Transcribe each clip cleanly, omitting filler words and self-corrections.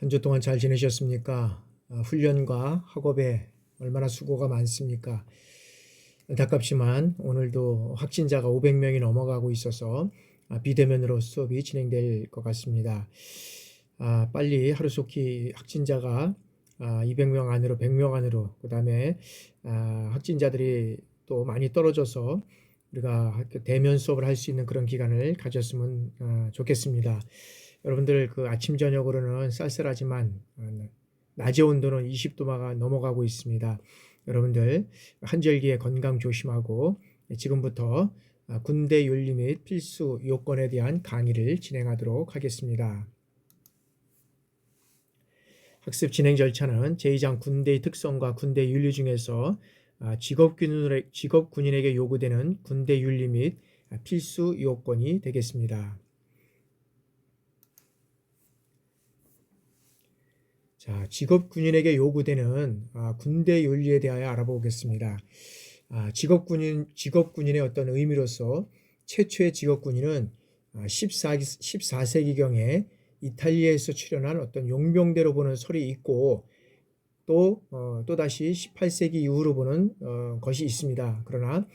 한 주 동안 잘 지내셨습니까? 훈련과 학업에 얼마나 수고가 많습니까? 안타깝지만 오늘도 확진자가 500명이 넘어가고 있어서 비대면으로 수업이 진행될 것 같습니다. 빨리 하루속히 확진자가 200명 안으로 100명 안으로 그다음에 확진자들이 또 많이 떨어져서 우리가 대면 수업을 할 수 있는 그런 기간을 가졌으면 좋겠습니다. 여러분들 그 아침 저녁으로는 쌀쌀하지만 낮의 온도는 20도가 넘어가고 있습니다. 여러분들 한절기에 건강 조심하고 지금부터 군대 윤리 및 필수 요건에 대한 강의를 진행하도록 하겠습니다. 학습 진행 절차는 제2장 군대의 특성과 군대 윤리 중에서 직업군인에게 요구되는 군대 윤리 및 필수 요건이 되겠습니다. 자, 직업군인에게 요구되는 군대 윤리에 대하여 알아보겠습니다. 직업군인의 어떤 의미로서 최초의 직업군인은 14세기경에 이탈리아에서 출현한 어떤 용병대로 보는 설이 있고 또다시 18세기 이후로 보는 것이 있습니다. 그러나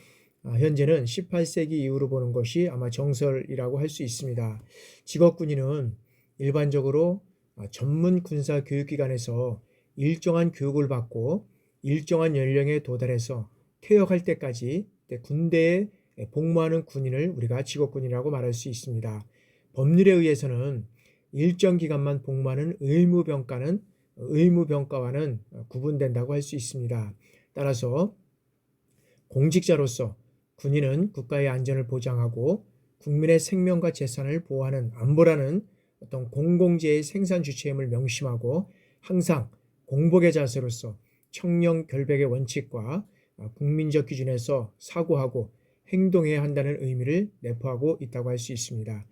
현재는 18세기 이후로 보는 것이 아마 정설이라고 할 수 있습니다. 직업군인은 일반적으로 전문 군사 교육기관에서 일정한 교육을 받고 일정한 연령에 도달해서 퇴역할 때까지 군대에 복무하는 군인을 우리가 직업군이라고 말할 수 있습니다. 법률에 의해서는 일정 기간만 복무하는 의무병과와는 구분된다고 할 수 있습니다. 따라서 공직자로서 군인은 국가의 안전을 보장하고 국민의 생명과 재산을 보호하는 안보라는 어떤 공공재의 생산 주체임을 명심하고 항상 공복의 자세로서 청렴 결백의 원칙과 국민적 기준에서 사고하고 행동해야 한다는 의미를 내포하고 있다고 할 수 있습니다.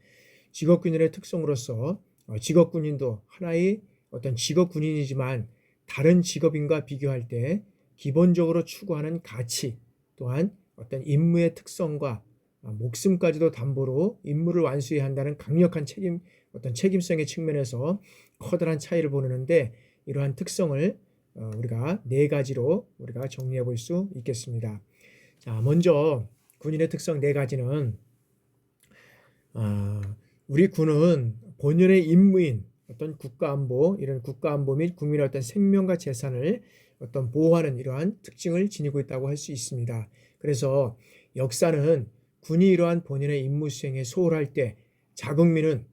직업군인의 특성으로서 직업군인도 하나의 어떤 직업군인이지만 다른 직업인과 비교할 때 기본적으로 추구하는 가치 또한 어떤 임무의 특성과 목숨까지도 담보로 임무를 완수해야 한다는 강력한 책임성의 측면에서 커다란 차이를 보이는데 이러한 특성을 우리가 네 가지로 우리가 정리해 볼 수 있겠습니다. 자, 먼저 군인의 특성 네 가지는 우리 군은 본연의 임무인 어떤 국가안보, 이런 국가안보 및 국민의 어떤 생명과 재산을 어떤 보호하는 이러한 특징을 지니고 있다고 할 수 있습니다. 그래서 역사는 군이 이러한 본연의 임무 수행에 소홀할 때 자국민은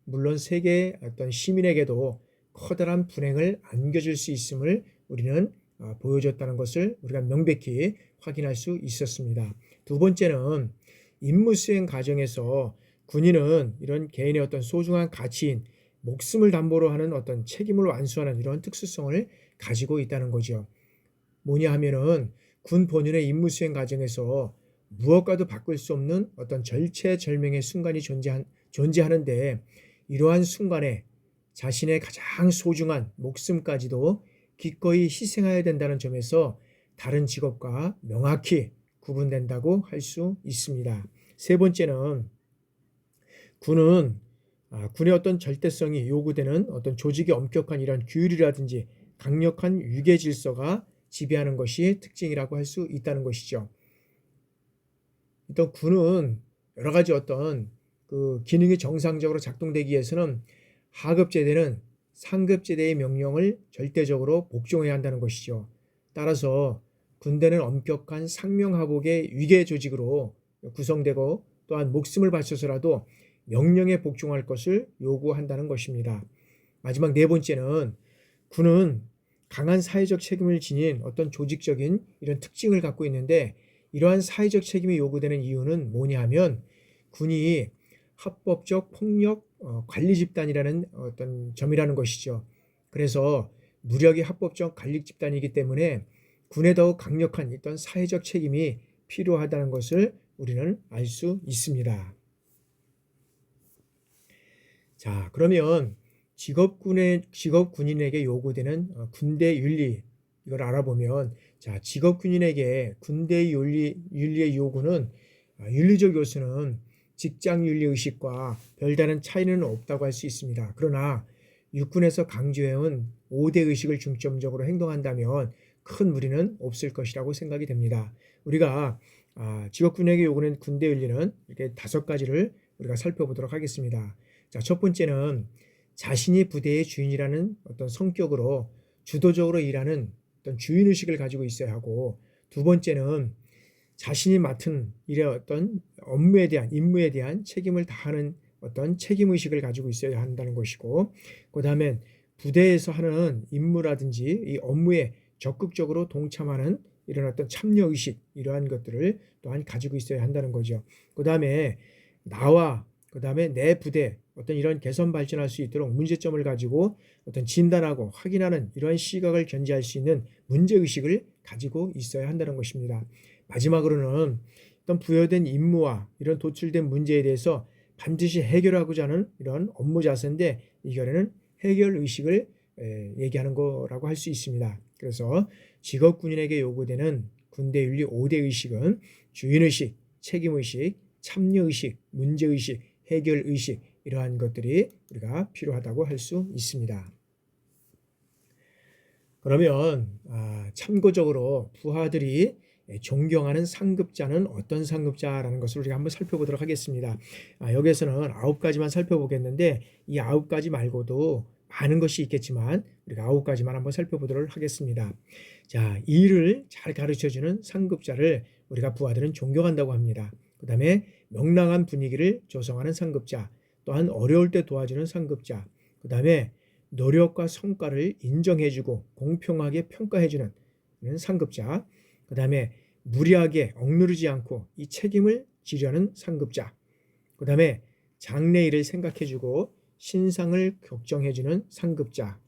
물론 세계의 어떤 시민에게도 커다란 불행을 안겨줄 수 있음을 우리는 보여줬다는 것을 우리가 명백히 확인할 수 있었습니다. 두 번째는 임무 수행 과정에서 군인은 이런 개인의 어떤 소중한 가치인 목숨을 담보로 하는 어떤 책임을 완수하는 이런 특수성을 가지고 있다는 거죠. 뭐냐 하면은 군 본연의 임무 수행 과정에서 무엇과도 바꿀 수 없는 어떤 절체절명의 순간이 존재하는데 이러한 순간에 자신의 가장 소중한 목숨까지도 기꺼이 희생해야 된다는 점에서 다른 직업과 명확히 구분된다고 할 수 있습니다. 세 번째는 군의 어떤 절대성이 요구되는 어떤 조직의 엄격한 이런 규율이라든지 강력한 유계 질서가 지배하는 것이 특징이라고 할 수 있다는 것이죠. 일단 군은 여러 가지 어떤 그 기능이 정상적으로 작동되기 위해서는 하급제대는 상급제대의 명령을 절대적으로 복종해야 한다는 것이죠. 따라서 군대는 엄격한 상명하복의 위계 조직으로 구성되고 또한 목숨을 바쳐서라도 명령에 복종할 것을 요구한다는 것입니다. 마지막 네 번째는 군은 강한 사회적 책임을 지닌 어떤 조직적인 이런 특징을 갖고 있는데 이러한 사회적 책임이 요구되는 이유는 뭐냐 하면 군이 합법적 폭력 관리 집단이라는 어떤 점이라는 것이죠. 그래서 무력이 합법적 관리 집단이기 때문에 군에 더욱 강력한 어떤 사회적 책임이 필요하다는 것을 우리는 알 수 있습니다. 자, 그러면 직업군인에게 요구되는 군대 윤리 이걸 알아보면 자, 직업군인에게 군대 윤리의 요구는 윤리적 요소는 직장 윤리 의식과 별다른 차이는 없다고 할 수 있습니다. 그러나 육군에서 강조해온 5대 의식을 중점적으로 행동한다면 큰 무리는 없을 것이라고 생각이 됩니다. 우리가 직업군에게 요구하는 군대 윤리는 이렇게 5가지를 우리가 살펴보도록 하겠습니다. 자, 첫 번째는 자신이 부대의 주인이라는 어떤 성격으로 주도적으로 일하는 어떤 주인의식을 가지고 있어야 하고, 두 번째는 자신이 맡은 일의 어떤 업무에 대한, 임무에 대한 책임을 다하는 어떤 책임의식을 가지고 있어야 한다는 것이고, 그 다음에 부대에서 하는 임무라든지 이 업무에 적극적으로 동참하는 이런 어떤 참여의식, 이러한 것들을 또한 가지고 있어야 한다는 거죠. 그 다음에 나와 그 다음에 내 부대 어떤 이런 개선 발전할 수 있도록 문제점을 가지고 어떤 진단하고 확인하는 이러한 시각을 견지할 수 있는 문제의식을 가지고 있어야 한다는 것입니다. 마지막으로는 어떤 부여된 임무와 이런 도출된 문제에 대해서 반드시 해결하고자 하는 이런 업무 자세인데, 이 결에는 해결의식을 얘기하는 거라고 할 수 있습니다. 그래서 직업군인에게 요구되는 군대윤리 5대 의식은 주인의식, 책임의식, 참여의식, 문제의식, 해결의식, 이러한 것들이 우리가 필요하다고 할 수 있습니다. 그러면 참고적으로 부하들이 존경하는 상급자는 어떤 상급자라는 것을 우리가 한번 살펴보도록 하겠습니다. 여기에서는 9가지만 살펴보겠는데, 이 9가지 말고도 많은 것이 있겠지만 우리가 9가지만 한번 살펴보도록 하겠습니다. 자, 일을 잘 가르쳐주는 상급자를 우리가 부하들은 존경한다고 합니다. 그 다음에 명랑한 분위기를 조성하는 상급자, 또한 어려울 때 도와주는 상급자, 그 다음에 노력과 성과를 인정해주고 공평하게 평가해주는 상급자, 그 다음에 무리하게 억누르지 않고 이 책임을 지려는 상급자, 그 다음에 장래일을 생각해주고 신상을 걱정해주는 상급자,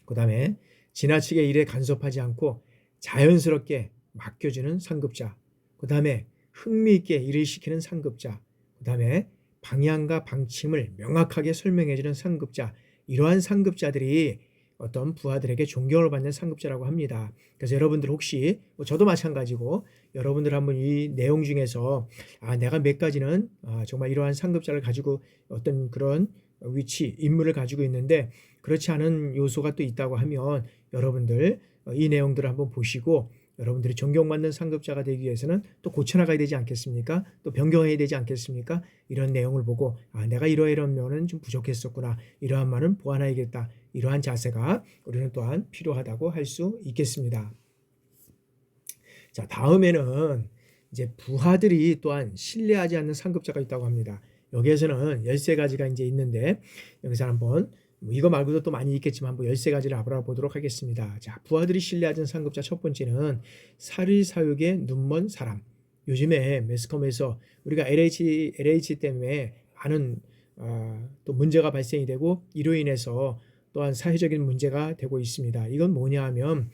그 다음에 지나치게 일에 간섭하지 않고 자연스럽게 맡겨주는 상급자, 그 다음에 흥미있게 일을 시키는 상급자, 그 다음에 방향과 방침을 명확하게 설명해주는 상급자, 이러한 상급자들이 어떤 부하들에게 존경을 받는 상급자라고 합니다. 그래서 여러분들 혹시 저도 마찬가지고 여러분들 한번 이 내용 중에서 내가 몇 가지는 정말 이러한 상급자를 가지고 어떤 그런 위치, 임무를 가지고 있는데 그렇지 않은 요소가 또 있다고 하면 여러분들 이 내용들을 한번 보시고 여러분들이 존경받는 상급자가 되기 위해서는 또 고쳐나가야 되지 않겠습니까? 또 변경해야 되지 않겠습니까? 이런 내용을 보고 내가 이러이러한 면은 좀 부족했었구나, 이러한 말은 보완해야겠다, 이러한 자세가 우리는 또한 필요하다고 할 수 있겠습니다. 자, 다음에는 이제 부하들이 또한 신뢰하지 않는 상급자가 있다고 합니다. 여기에서는 13가지가 이제 있는데 여기서 한번 이거 말고도 또 많이 있겠지만 한번 13가지를 알아보도록 하겠습니다. 자, 부하들이 신뢰하는 상급자 첫 번째는 사리사욕에 눈먼 사람. 요즘에 매스컴에서 우리가 LH 때문에 많은 또 문제가 발생이 되고 이로 인해서 또한 사회적인 문제가 되고 있습니다. 이건 뭐냐 하면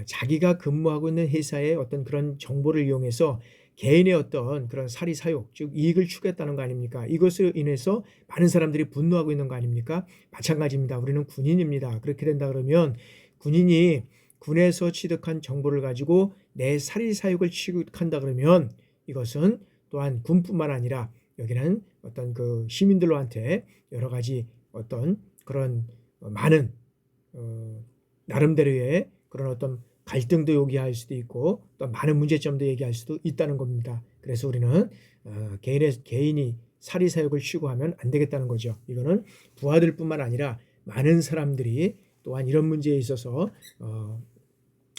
자기가 근무하고 있는 회사의 어떤 그런 정보를 이용해서 개인의 어떤 그런 사리사욕, 즉 이익을 추구했다는 거 아닙니까? 이것으로 인해서 많은 사람들이 분노하고 있는 거 아닙니까? 마찬가지입니다. 우리는 군인입니다. 그렇게 된다 그러면 군인이 군에서 취득한 정보를 가지고 내 사리사욕을 취득한다 그러면 이것은 또한 군뿐만 아니라 여기는 어떤 그 시민들한테 여러 가지 어떤 그런 많은 나름대로의 그런 어떤 갈등도 요기할 수도 있고 또 많은 문제점도 얘기할 수도 있다는 겁니다. 그래서 우리는 개인이 사리사욕을 추구하면 안 되겠다는 거죠. 이거는 부하들뿐만 아니라 많은 사람들이 또한 이런 문제에 있어서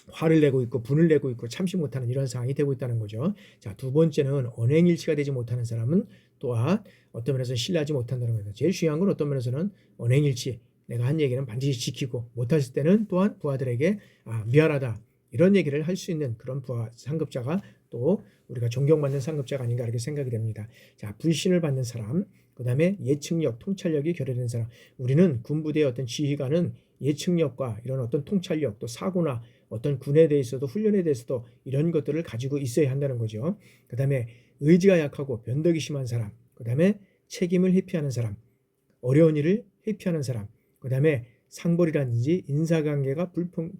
화를 내고 있고 분을 내고 있고 참지 못하는 이런 상황이 되고 있다는 거죠. 자, 두 번째는 언행일치가 되지 못하는 사람은 또한 어떤 면에서 신뢰하지 못한다는 거죠. 제일 중요한 건 어떤 면에서는 언행일치, 내가 한 얘기는 반드시 지키고 못했을 때는 또한 부하들에게 미안하다, 이런 얘기를 할 수 있는 그런 부하 상급자가 또 우리가 존경받는 상급자가 아닌가 이렇게 생각이 됩니다. 자, 불신을 받는 사람, 그 다음에 예측력, 통찰력이 결여된 사람. 우리는 군부대의 어떤 지휘관은 예측력과 이런 어떤 통찰력, 또 사고나 어떤 군에 대해서도 훈련에 대해서도 이런 것들을 가지고 있어야 한다는 거죠. 그 다음에 의지가 약하고 변덕이 심한 사람, 그 다음에 책임을 회피하는 사람, 어려운 일을 회피하는 사람, 그 다음에 상벌이라든지 인사관계가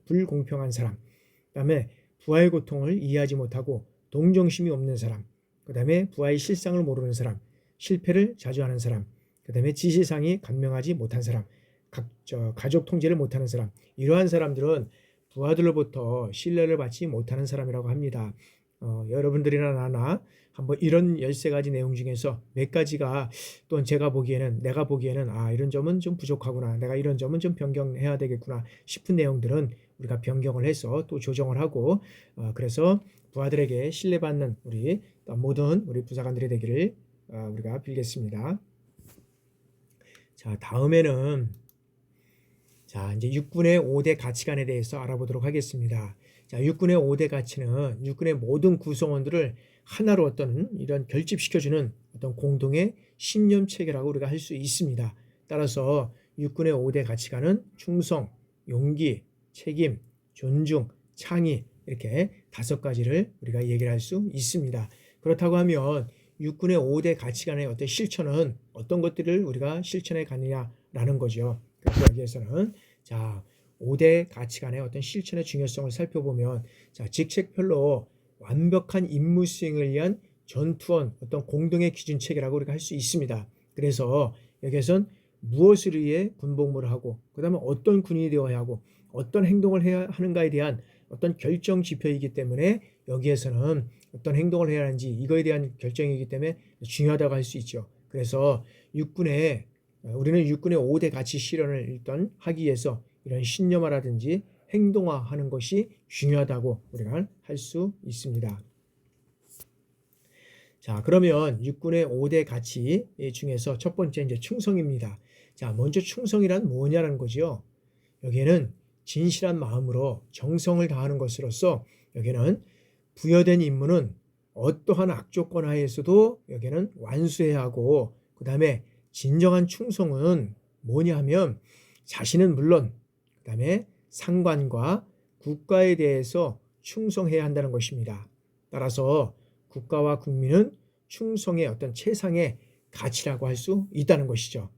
불공평한 사람, 그 다음에 부하의 고통을 이해하지 못하고 동정심이 없는 사람, 그 다음에 부하의 실상을 모르는 사람, 실패를 자주 하는 사람, 그 다음에 지시사항이 간명하지 못한 사람, 가족 통제를 못하는 사람, 이러한 사람들은 부하들로부터 신뢰를 받지 못하는 사람이라고 합니다. 여러분들이나 나나 한번 이런 13가지 내용 중에서 몇 가지가 또는 내가 보기에는 이런 점은 좀 부족하구나, 내가 이런 점은 좀 변경해야 되겠구나 싶은 내용들은 우리가 변경을 해서 또 조정을 하고, 그래서 부하들에게 신뢰받는 우리 모든 우리 부사관들이 되기를 우리가 빌겠습니다. 자, 다음에는 이제 육군의 5대 가치관에 대해서 알아보도록 하겠습니다. 자, 육군의 5대 가치는 육군의 모든 구성원들을 하나로 어떤 이런 결집시켜주는 어떤 공동의 신념 체계라고 우리가 할 수 있습니다. 따라서 육군의 5대 가치관은 충성, 용기, 책임, 존중, 창의, 이렇게 5가지를 우리가 얘기를 할 수 있습니다. 그렇다고 하면 육군의 5대 가치관의 어떤 실천은 어떤 것들을 우리가 실천해 가느냐라는 거죠. 그래서 여기에서는 5대 가치관의 어떤 실천의 중요성을 살펴보면, 직책별로 완벽한 임무 수행을 위한 전투원 어떤 공동의 기준 체계라고 우리가 할 수 있습니다. 그래서 여기에선 무엇을 위해 군복무를 하고, 그 다음에 어떤 군인이 되어야 하고, 어떤 행동을 해야 하는가에 대한 어떤 결정 지표이기 때문에 여기에서는 어떤 행동을 해야 하는지 이거에 대한 결정이기 때문에 중요하다고 할 수 있죠. 그래서 우리는 육군의 5대 가치 실현을 일단 하기 위해서 이런 신념화라든지 행동화하는 것이 중요하다고 우리가 할 수 있습니다. 자, 그러면 육군의 5대 가치 중에서 첫 번째 이제 충성입니다. 자, 먼저 충성이란 뭐냐는 거죠. 여기에는 진실한 마음으로 정성을 다하는 것으로서 여기는 부여된 임무는 어떠한 악조건 하에서도 여기는 완수해야 하고, 그 다음에 진정한 충성은 뭐냐 하면 자신은 물론 그 다음에 상관과 국가에 대해서 충성해야 한다는 것입니다. 따라서 국가와 국민은 충성의 어떤 최상의 가치라고 할 수 있다는 것이죠.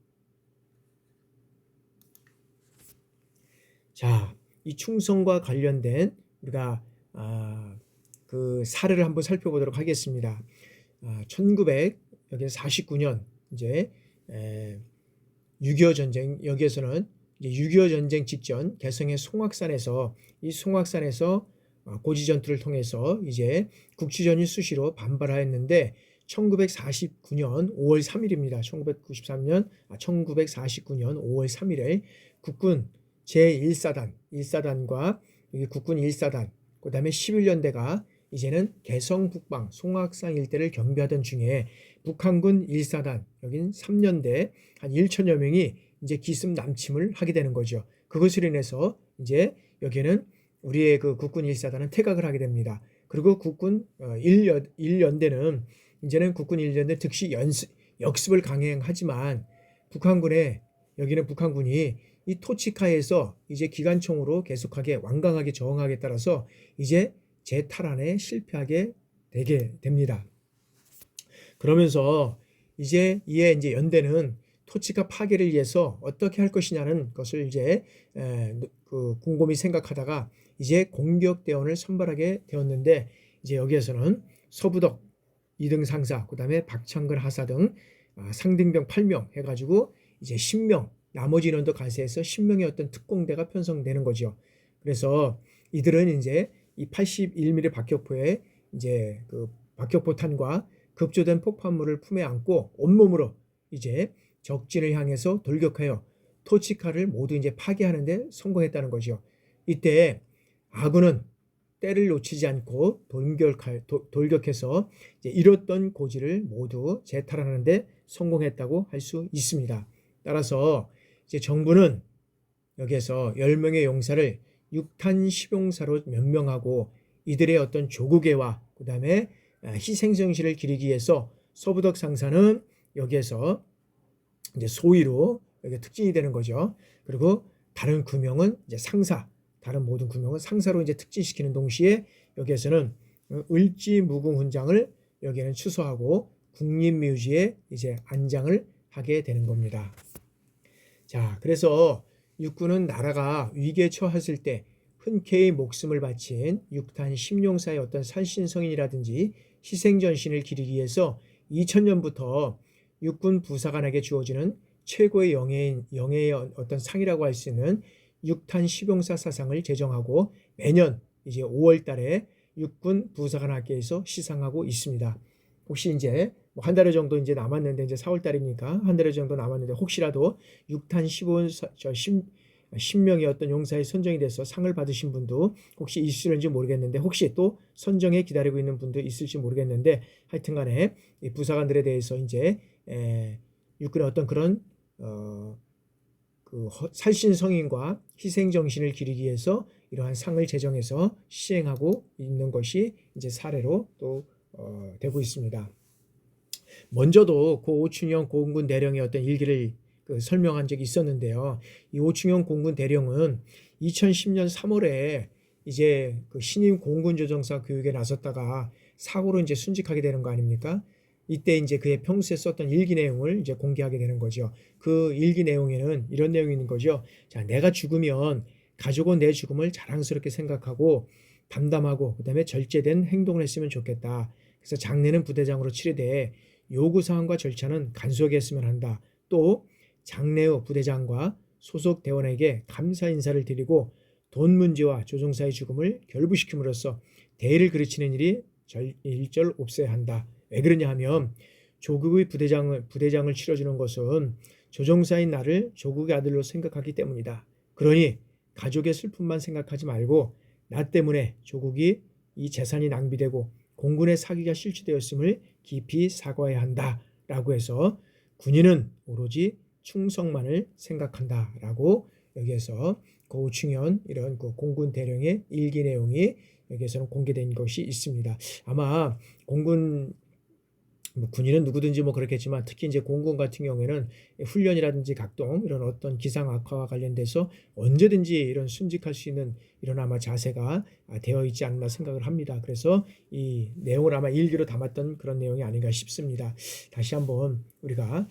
자, 이 충성과 관련된 우리가 그 사례를 한번 살펴보도록 하겠습니다. 1949년 이제 6.25 전쟁, 여기에서는 이제 6.25 전쟁 직전 개성의 송악산에서 고지 전투를 통해서 이제 국지전이 수시로 반발하였는데 1949년 5월 3일입니다. 1949년 5월 3일에 국군 제1사단과 국군 1사단, 그 다음에 11년대가 이제는 개성 북방 송악산 일대를 경비하던 중에 북한군 1사단, 여긴 3년대 한 1천여 명이 이제 기습 남침을 하게 되는 거죠. 그것으로 인해서 이제 여기는 우리의 그 국군 1사단은 퇴각을 하게 됩니다. 그리고 국군 1연대는 이제는 국군 1연대 특시 역습을 강행하지만 여기는 북한군이 이 토치카에서 이제 기관총으로 계속하게 완강하게 저항하기에 따라서 이제 재탈환에 실패하게 되게 됩니다. 그러면서 이제 연대는 토치카 파괴를 위해서 어떻게 할 것이냐는 것을 이제 곰곰이 생각하다가 이제 공격대원을 선발하게 되었는데, 이제 여기에서는 서부덕 2등 상사, 그 다음에 박창근 하사 등 상등병 8명 해가지고 이제 10명, 나머지 인원도 가세해서 10명의 어떤 특공대가 편성되는 거죠. 그래서 이들은 이제 이 81mm 박격포에 이제 그 박격포탄과 급조된 폭발물을 품에 안고 온몸으로 이제 적진을 향해서 돌격하여 토치카를 모두 이제 파괴하는데 성공했다는 거죠. 이때 아군은 때를 놓치지 않고 돌격해서 이제 잃었던 고지를 모두 재탈환하는데 성공했다고 할 수 있습니다. 따라서 이제 정부는 여기에서 10명의 용사를 6탄 시봉사로 명명하고 이들의 어떤 조국애와 그 다음에 희생정신을 기리기 위해서 서부덕 상사는 여기에서 이제 소위로 여기 특진이 되는 거죠. 그리고 다른 9명은 이제 다른 모든 9명은 상사로 이제 특진시키는 동시에 여기에서는 을지무궁훈장을 여기에는 추서하고 국립묘지에 이제 안장을 하게 되는 겁니다. 자, 그래서 육군은 나라가 위기에 처했을 때 흔쾌히 목숨을 바친 6탄 심용사의 어떤 산신성인이라든지 희생전신을 기리기 위해서 2000년부터 육군 부사관에게 주어지는 최고의 영예의 어떤 상이라고 할 수 있는 육탄 시봉사 사상을 제정하고 매년 이제 5월 달에 육군 부사관학교에서 시상하고 있습니다. 혹시 이제 뭐 한 달 정도 이제 남았는데 이제 4월 달이니까 한 달 정도 남았는데 혹시라도 육탄 10명의 어떤 용사에 선정이 돼서 상을 받으신 분도 혹시 있을지 모르겠는데 혹시 또 선정에 기다리고 있는 분도 있을지 모르겠는데 하여튼간에 이 부사관들에 대해서 이제 육군의 어떤 그런 그 살신성인과 희생정신을 기리기 위해서 이러한 상을 제정해서 시행하고 있는 것이 이제 사례로 또 되고 있습니다. 먼저도 고 오충현 공군 대령의 어떤 일기를 설명한 적이 있었는데요. 이 오충현 공군 대령은 2010년 3월에 이제 그 신임 공군조정사 교육에 나섰다가 사고로 이제 순직하게 되는 거 아닙니까? 이때 이제 그의 평소에 썼던 일기 내용을 이제 공개하게 되는 거죠. 그 일기 내용에는 이런 내용이 있는 거죠. 자, 내가 죽으면 가족은 내 죽음을 자랑스럽게 생각하고 담담하고 그다음에 절제된 행동을 했으면 좋겠다. 그래서 장례는 부대장으로 치르되 요구사항과 절차는 간소하게 했으면 한다. 또 장례 후 부대장과 소속 대원에게 감사 인사를 드리고 돈 문제와 조종사의 죽음을 결부시킴으로써 대의를 그르치는 일이 일절 없어야 한다. 왜 그러냐 하면 조국의 부대장을 치러주는 것은 조종사인 나를 조국의 아들로 생각하기 때문이다. 그러니 가족의 슬픔만 생각하지 말고 나 때문에 조국이 이 재산이 낭비되고 공군의 사기가 실추되었음을 깊이 사과해야 한다라고 해서 군인은 오로지 충성만을 생각한다라고 여기에서 고우충현 이런 그 공군 대령의 일기 내용이 여기에서는 공개된 것이 있습니다. 아마 공군 군인은 누구든지 뭐 그렇겠지만 특히 이제 공군 같은 경우에는 훈련이라든지 각종 이런 어떤 기상 악화와 관련돼서 언제든지 이런 순직할 수 있는 이런 아마 자세가 되어 있지 않나 생각을 합니다. 그래서 이 내용을 아마 일기로 담았던 그런 내용이 아닌가 싶습니다. 다시 한번 우리가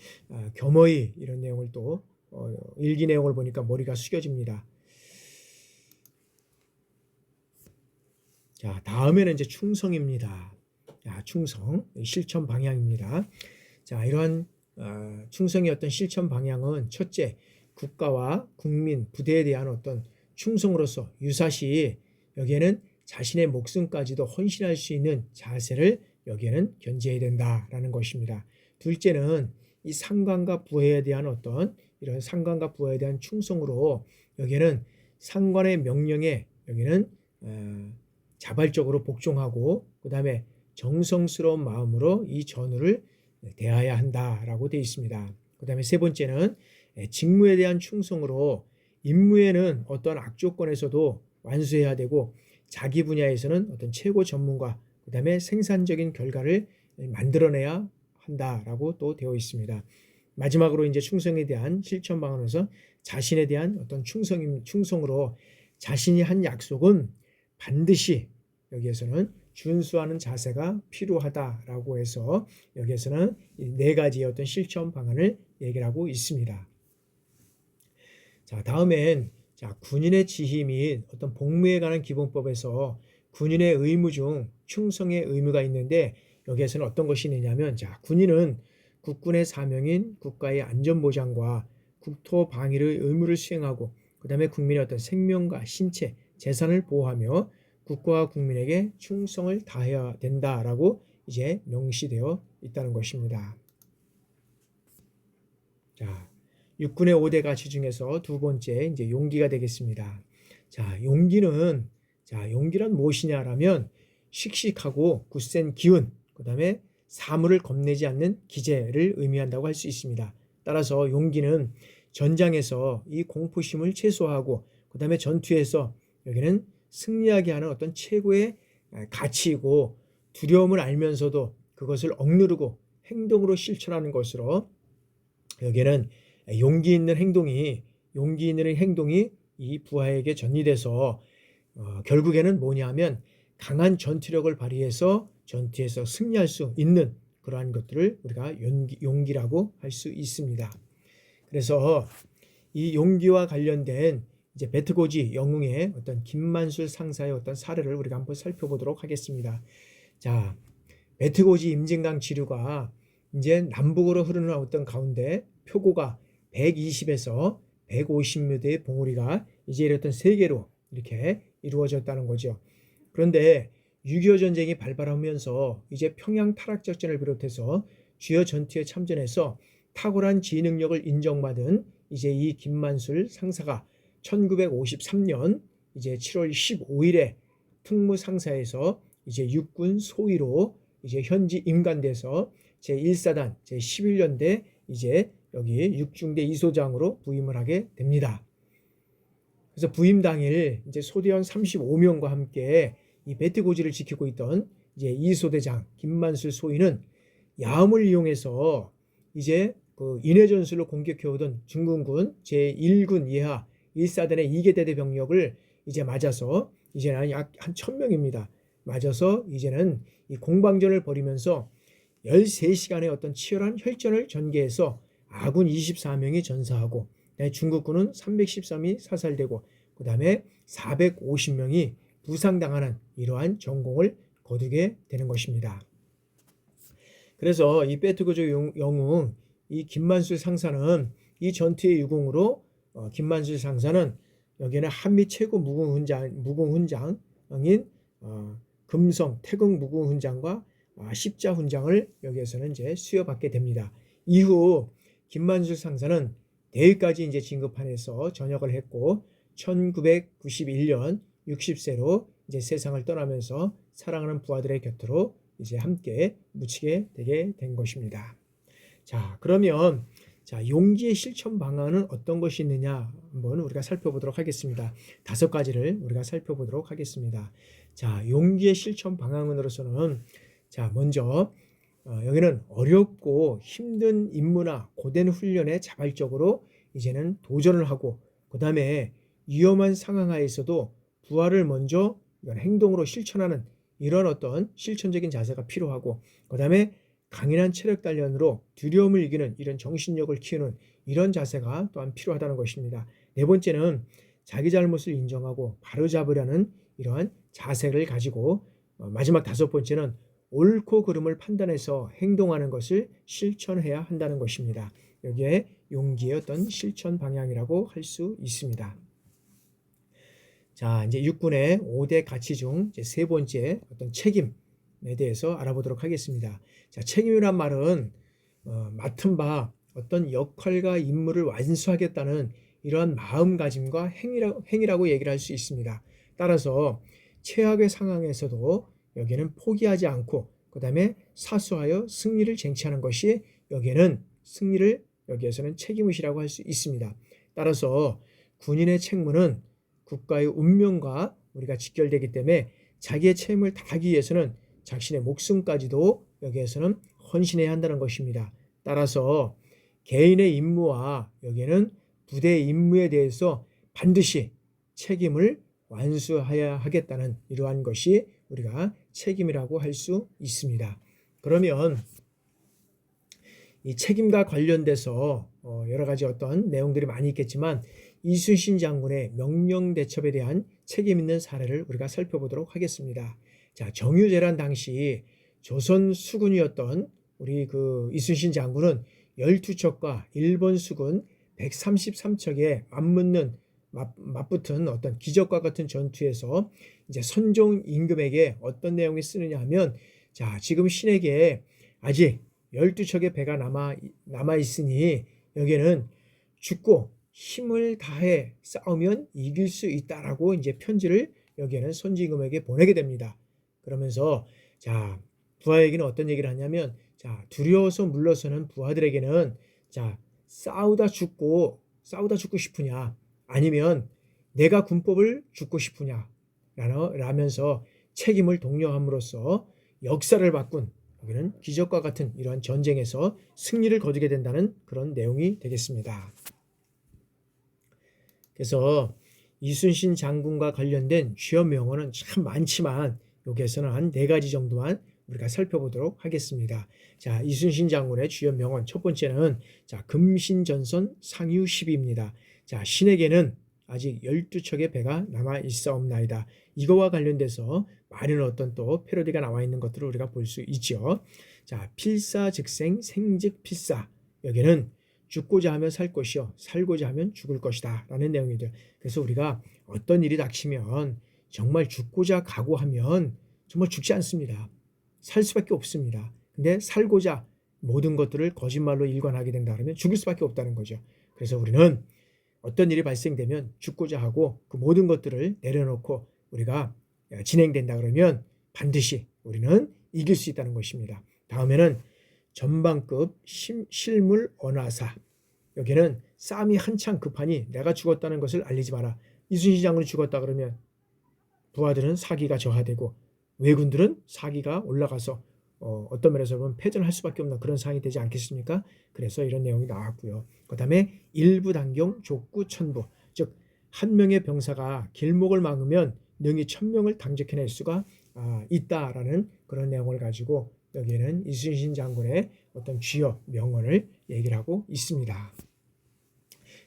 겸허히 이런 내용을 또 일기 내용을 보니까 머리가 숙여집니다. 자, 다음에는 이제 충성입니다. 충성, 실천 방향입니다. 자, 이러한 충성의 어떤 실천 방향은 첫째, 국가와 국민, 부대에 대한 어떤 충성으로서 유사시 여기에는 자신의 목숨까지도 헌신할 수 있는 자세를 여기에는 견지해야 된다라는 것입니다. 둘째는 이 상관과 부하에 대한 어떤 이런 상관과 부하에 대한 충성으로 여기에는 상관의 명령에 여기는 자발적으로 복종하고 그 다음에 정성스러운 마음으로 이 전우를 대해야 한다라고 되어 있습니다. 그 다음에 세 번째는 직무에 대한 충성으로 임무에는 어떤 악조건에서도 완수해야 되고 자기 분야에서는 어떤 최고 전문가 그 다음에 생산적인 결과를 만들어내야 한다라고 또 되어 있습니다. 마지막으로 이제 충성에 대한 실천 방안에서 자신에 대한 어떤 충성으로 자신이 한 약속은 반드시 여기에서는 준수하는 자세가 필요하다라고 해서 여기에서는 네 가지의 어떤 실천 방안을 얘기를 하고 있습니다. 자, 다음엔 군인의 지휘 및 어떤 복무에 관한 기본법에서 군인의 의무 중 충성의 의무가 있는데 여기에서는 어떤 것이 있느냐면 군인은 국군의 사명인 국가의 안전보장과 국토 방위의 의무를 수행하고 그 다음에 국민의 어떤 생명과 신체, 재산을 보호하며 국가와 국민에게 충성을 다해야 된다라고 이제 명시되어 있다는 것입니다. 자, 육군의 5대 가치 중에서 두 번째 이제 용기가 되겠습니다. 자, 용기란 무엇이냐라면 씩씩하고 굳센 기운, 그다음에 사물을 겁내지 않는 기재를 의미한다고 할 수 있습니다. 따라서 용기는 전장에서 이 공포심을 최소화하고 그다음에 전투에서 여기는 승리하게 하는 어떤 최고의 가치이고 두려움을 알면서도 그것을 억누르고 행동으로 실천하는 것으로 여기에는 용기 있는 행동이 이 부하에게 전이돼서 결국에는 뭐냐면 강한 전투력을 발휘해서 전투에서 승리할 수 있는 그러한 것들을 우리가 용기라고 할 수 있습니다. 그래서 이 용기와 관련된 이제 배트고지 영웅의 어떤 김만술 상사의 어떤 사례를 우리가 한번 살펴보도록 하겠습니다. 자, 배트고지 임진강 지류가 이제 남북으로 흐르는 어떤 가운데 표고가 120에서 150여 대의 봉우리가 이제 이랬던 세 개로 이렇게 이루어졌다는 거죠. 그런데 6.25 전쟁이 발발하면서 이제 평양 타락작전을 비롯해서 주요 전투에 참전해서 탁월한 지휘능력을 인정받은 이제 이 김만술 상사가 1953년 이제 7월 15일에 특무상사에서 이제 육군 소위로 이제 현지 임관돼서 제1사단 제11연대 이제 여기 육중대 이소장으로 부임을 하게 됩니다. 그래서 부임 당일 이제 소대원 35명과 함께 이 배트고지를 지키고 있던 이제 이소대장 김만술 소위는 야음을 이용해서 이제 그 인해전술로 공격해오던 중국군 제1군 예하 1사단의 2개대대 병력을 이제 맞아서 이제는 약 한 1000명입니다. 맞아서 이제는 이 공방전을 벌이면서 13시간의 어떤 치열한 혈전을 전개해서 아군 24명이 전사하고 중국군은 313이 사살되고 그 다음에 450명이 부상당하는 이러한 전공을 거두게 되는 것입니다. 그래서 이 배트고지 영웅 이 김만술 상사는 이 전투의 유공으로 김만술 상사는 여기에는 한미 최고 무궁훈장인 금성 태극 무궁훈장과 십자훈장을 여기에서는 이제 수여받게 됩니다. 이후 김만술 상사는 대위까지 이제 진급하면서 전역을 했고 1991년 60세로 이제 세상을 떠나면서 사랑하는 부하들의 곁으로 이제 함께 묻히게 되게 된 것입니다. 자, 그러면 용기의 실천 방안은 어떤 것이 있느냐 한번 우리가 살펴보도록 하겠습니다. 5가지를 우리가 살펴보도록 하겠습니다. 자, 용기의 실천 방안으로서는 먼저 여기는 어렵고 힘든 임무나 고된 훈련에 자발적으로 이제는 도전을 하고 그 다음에 위험한 상황 하에서도 부하를 먼저 행동으로 실천하는 이런 어떤 실천적인 자세가 필요하고 그 다음에 강인한 체력 단련으로 두려움을 이기는 이런 정신력을 키우는 이런 자세가 또한 필요하다는 것입니다. 네 번째는 자기 잘못을 인정하고 바로잡으려는 이러한 자세를 가지고 마지막 5번째는 옳고 그름을 판단해서 행동하는 것을 실천해야 한다는 것입니다. 여기에 용기의 어떤 실천 방향이라고 할 수 있습니다. 자, 이제 육군의 5대 가치 중 이제 3번째 어떤 책임에 대해서 알아보도록 하겠습니다. 자, 책임이란 말은 맡은 바 어떤 역할과 임무를 완수하겠다는 이러한 마음가짐과 행위라고 얘기를 할 수 있습니다. 따라서 최악의 상황에서도 여기에는 포기하지 않고 그 다음에 사수하여 승리를 쟁취하는 것이 여기에서는 책임의식이라고 할 수 있습니다. 따라서 군인의 책무는 국가의 운명과 우리가 직결되기 때문에 자기의 책임을 다하기 위해서는 자신의 목숨까지도 여기에서는 헌신해야 한다는 것입니다. 따라서 개인의 임무와 여기에는 부대의 임무에 대해서 반드시 책임을 완수해야 하겠다는 이러한 것이 우리가 책임이라고 할 수 있습니다. 그러면 이 책임과 관련돼서 여러 가지 어떤 내용들이 많이 있겠지만 이순신 장군의 명령대첩에 대한 책임 있는 사례를 우리가 살펴보도록 하겠습니다. 자, 정유재란 당시 조선 수군이었던 우리 그 이순신 장군은 12척과 일본 수군 133척에 맞붙은 어떤 기적과 같은 전투에서 이제 선종 임금에게 어떤 내용이 쓰느냐 하면 자, 지금 신에게 아직 12척의 배가 남아 있으니 여기에는 죽고 힘을 다해 싸우면 이길 수 있다라고 이제 편지를 여기에는 선지임금에게 보내게 됩니다. 그러면서 자, 부하에게는 어떤 얘기를 하냐면 자, 두려워서 물러서는 부하들에게는 자, 싸우다 죽고 싶으냐 아니면 내가 군법을 죽고 싶으냐 라면서 책임을 독려함으로써 역사를 바꾼 여기는 기적과 같은 이러한 전쟁에서 승리를 거두게 된다는 그런 내용이 되겠습니다. 그래서 이순신 장군과 관련된 주요 명언은 참 많지만 여기에서는 한 4가지 정도만 우리가 살펴보도록 하겠습니다. 자, 이순신 장군의 주요 명언 첫 번째는 자, 금신전선 상유십입니다. 자, 신에게는 아직 12척의 배가 남아 있사옵나이다. 이거와 관련돼서 많은 어떤 또 패러디가 나와 있는 것들을 우리가 볼 수 있죠. 자, 필사즉생 생즉필사. 여기는 죽고자 하면 살 것이요 살고자 하면 죽을 것이다 라는 내용이죠. 그래서 우리가 어떤 일이 닥치면 정말 죽고자 각오하면 정말 죽지 않습니다. 살 수밖에 없습니다. 근데 살고자 모든 것들을 거짓말로 일관하게 된다 그러면 죽을 수밖에 없다는 거죠. 그래서 우리는 어떤 일이 발생되면 죽고자 하고 그 모든 것들을 내려놓고 우리가 진행된다 그러면 반드시 우리는 이길 수 있다는 것입니다. 다음에는 전방급 실물 언하사. 여기는 싸움이 한창 급하니 내가 죽었다는 것을 알리지 마라. 이순신 장군이 죽었다 그러면 부하들은 사기가 저하되고 왜군들은 사기가 올라가서 어떤 면에서 보면 패전할 수밖에 없는 그런 상황이 되지 않겠습니까? 그래서 이런 내용이 나왔고요. 그 다음에 일부 단경 족구 천부, 즉 한 명의 병사가 길목을 막으면 능히 1000명을 당적해낼 수가 있다라는 그런 내용을 가지고 여기에는 이순신 장군의 어떤 쥐어 명언을 얘기를 하고 있습니다.